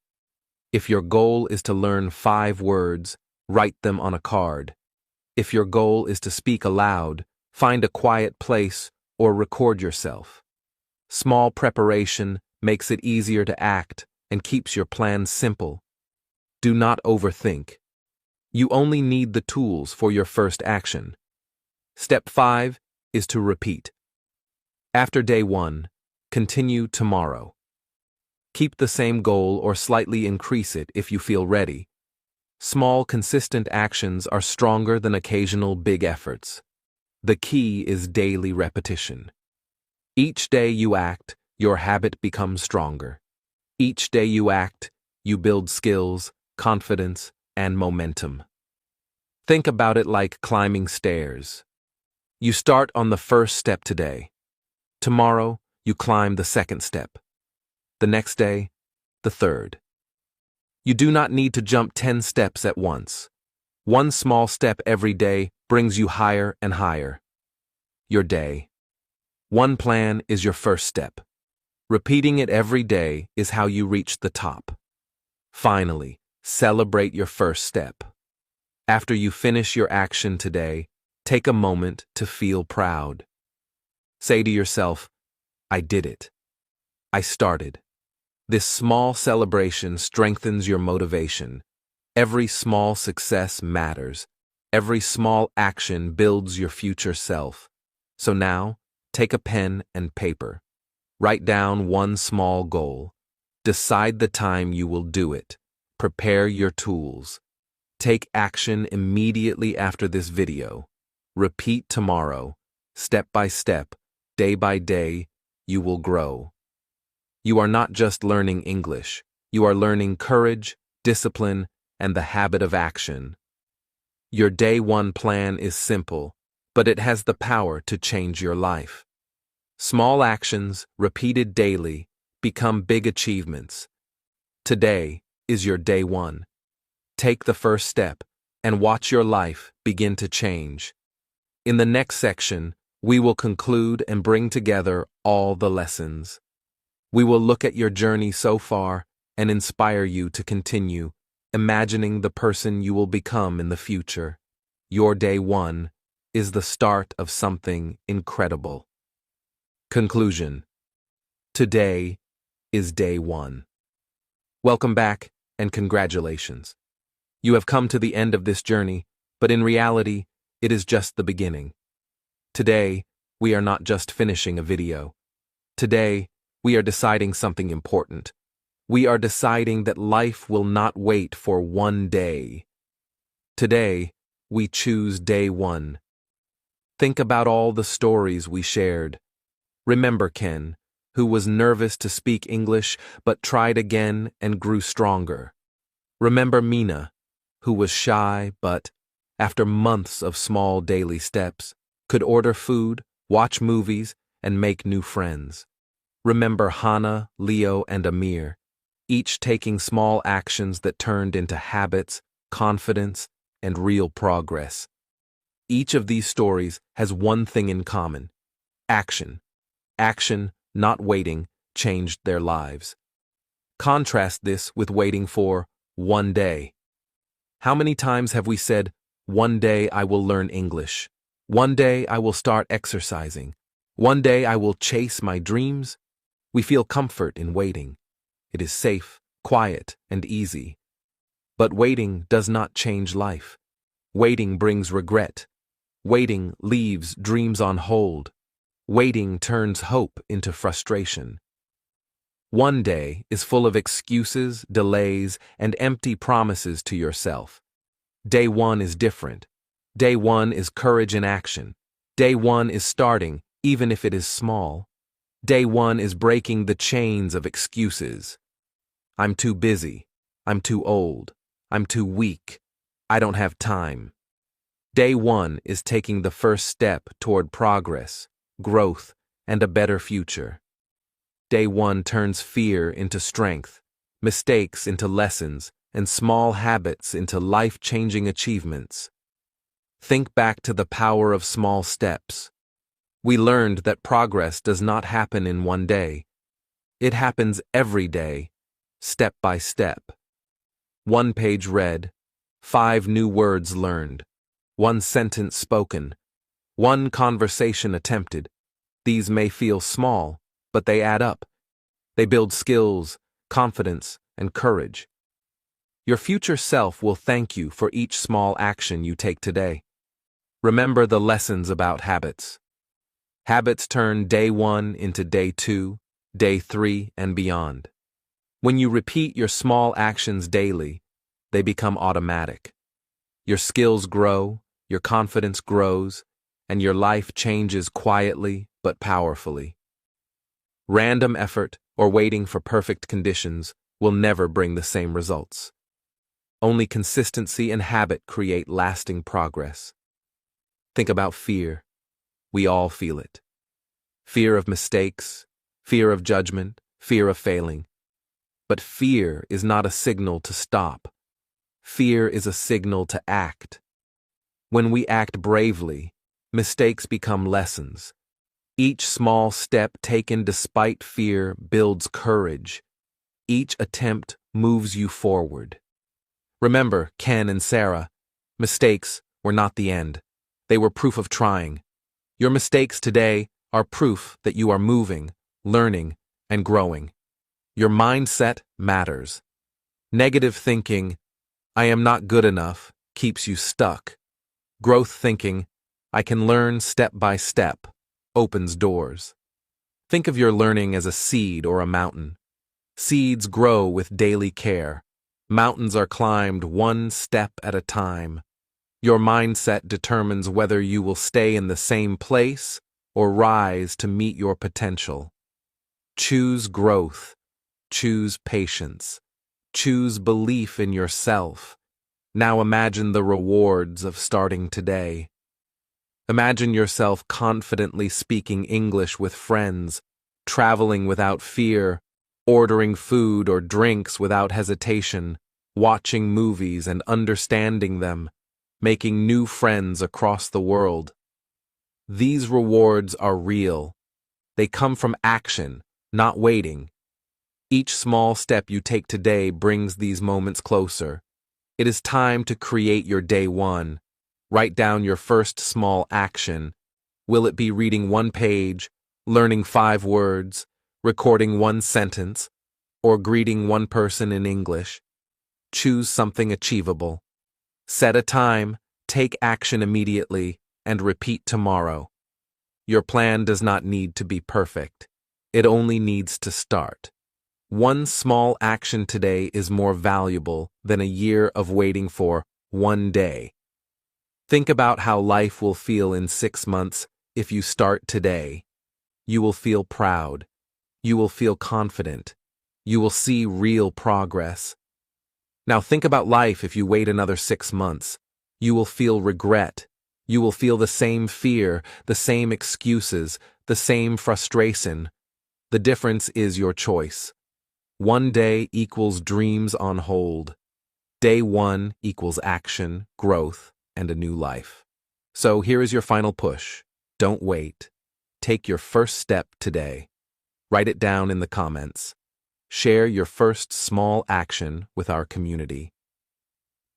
If your goal is to learn 5 words, write them on a card. If your goal is to speak aloud, find a quiet place or record yourself. Small preparation makes it easier to act and keeps your plans simple. Do not overthink. You only need the tools for your first action. Step 5 is to repeat. After day 1, continue tomorrow. Keep the same goal or slightly increase it if you feel ready. Small, consistent actions are stronger than occasional big efforts. The key is daily repetition. Each day you act, your habit becomes stronger. Each day you act, you build skills, confidence, and momentum. Think about it like climbing stairs. You start on the first step today. Tomorrow, you climb the second step. The next day, the third. You do not need to jump 10 steps at once. One small step every day brings you higher and higher. Your day. One plan is your first step. Repeating it every day is how you reach the top. Finally, celebrate your first step. After you finish your action today, take a moment to feel proud. Say to yourself, "I did it. I started." This small celebration strengthens your motivation. Every small success matters. Every small action builds your future self. So now, take a pen and paper. Write down one small goal. Decide the time you will do it. Prepare your tools. Take action immediately after this video. Repeat tomorrow. Step by step, day by day, you will grow. You are not just learning English. You are learning courage, discipline, and the habit of action. Your day 1 plan is simple, but it has the power to change your life. Small actions, repeated daily, become big achievements. Today is your day 1. Take the first step and watch your life begin to change. In the next section, we will conclude and bring together all the lessons. We will look at your journey so far and inspire you to continue, imagining the person you will become in the future. Your day 1 is the start of something incredible. Conclusion. Today is day 1. Welcome back and congratulations. You have come to the end of this journey, but in reality, it is just the beginning. Today, we are not just finishing a video. Today, we are deciding something important. We are deciding that life will not wait for one day. Today, we choose day 1. Think about all the stories we shared. Remember Ken, who was nervous to speak English but tried again and grew stronger. Remember Mina, who was shy but, after months of small daily steps, could order food, watch movies, and make new friends. Remember Hannah, Leo, and Amir, each taking small actions that turned into habits, confidence, and real progress. Each of these stories has one thing in common: action. Action, not waiting, changed their lives. Contrast this with waiting for one day. How many times have we said, "One day I will learn English. One day I will start exercising. One day I will chase my dreams"? We feel comfort in waiting. It is safe, quiet, and easy. But waiting does not change life. Waiting brings regret. Waiting leaves dreams on hold. Waiting turns hope into frustration. One day is full of excuses, delays, and empty promises to yourself. Day one is different. Day one is courage in action. Day one is starting, even if it is small. Day one is breaking the chains of excuses. I'm too busy. I'm too old. I'm too weak. I don't have time. Day one is taking the first step toward progress, growth, and a better future. Day one turns fear into strength, mistakes into lessons, and small habits into life-changing achievements. Think back to the power of small steps. We learned that progress does not happen in one day. It happens every day, step by step. 1 page read, 5 new words learned, 1 sentence spoken, 1 conversation attempted. These may feel small, but they add up. They build skills, confidence, and courage. Your future self will thank you for each small action you take today. Remember the lessons about habits. Habits turn day one into day 2, day 3, and beyond. When you repeat your small actions daily, they become automatic. Your skills grow, your confidence grows, and your life changes quietly but powerfully. Random effort or waiting for perfect conditions will never bring the same results. Only consistency and habit create lasting progress. Think about fear. We all feel it. Fear of mistakes, fear of judgment, fear of failing. But fear is not a signal to stop. Fear is a signal to act. When we act bravely, mistakes become lessons. Each small step taken despite fear builds courage. Each attempt moves you forward. Remember, Ken and Sarah, mistakes were not the end. They were proof of trying. Your mistakes today are proof that you are moving, learning, and growing. Your mindset matters. Negative thinking, I am not good enough, keeps you stuck. Growth thinking, I can learn step by step, opens doors. Think of your learning as a seed or a mountain. Seeds grow with daily care. Mountains are climbed one step at a time. Your mindset determines whether you will stay in the same place or rise to meet your potential. Choose growth. Choose patience. Choose belief in yourself. Now imagine the rewards of starting today. Imagine yourself confidently speaking English with friends, traveling without fear, ordering food or drinks without hesitation, watching movies and understanding them, making new friends across the world. These rewards are real. They come from action, not waiting. Each small step you take today brings these moments closer. It is time to create your day one. Write down your first small action. Will it be reading 1 page, learning 5 words, recording 1 sentence, or greeting 1 person in English? Choose something achievable. Set a time, take action immediately, and repeat tomorrow. Your plan does not need to be perfect. It only needs to start. 1 small action today is more valuable than a year of waiting for 1 day. Think about how life will feel in 6 months if you start today. You will feel proud. You will feel confident. You will see real progress. Now think about life if you wait another 6 months. You will feel regret. You will feel the same fear, the same excuses, the same frustration. The difference is your choice. 1 day equals dreams on hold. Day 1 equals action, growth, and a new life. So here is your final push. Don't wait. Take your first step today. Write it down in the comments. Share your first small action with our community.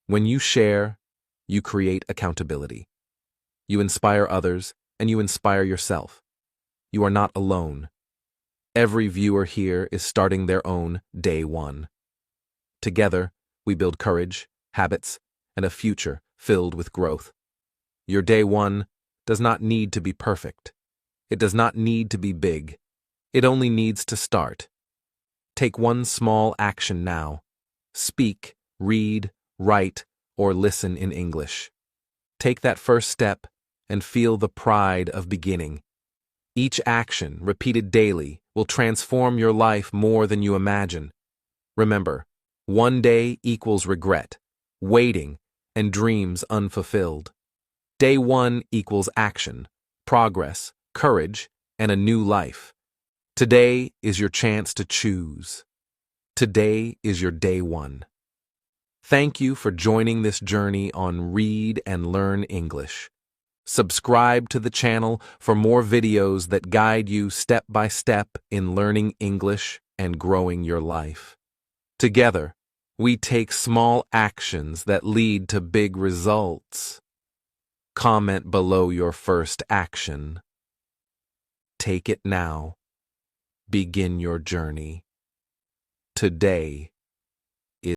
When you share, you create accountability. You inspire others, and you inspire yourself. You are not alone. Every viewer here is starting their own day one. Together, we build courage, habits, and a future filled with growth. Your day one does not need to be perfect. It does not need to be big. It only needs to start. Take one small action now. Speak, read, write, or listen in English. Take that first step and feel the pride of beginning. Each action, repeated daily, will transform your life more than you imagine. Remember, one day equals regret, waiting, and dreams unfulfilled. Day one equals action, progress, courage, and a new life. Today is your chance to choose. Today is your day one. Thank you for joining this journey on Read and Learn English. Subscribe to the channel for more videos that guide you step by step in learning English and growing your life. Together, we take small actions that lead to big results. Comment below your first action. Take it now. Begin your journey today.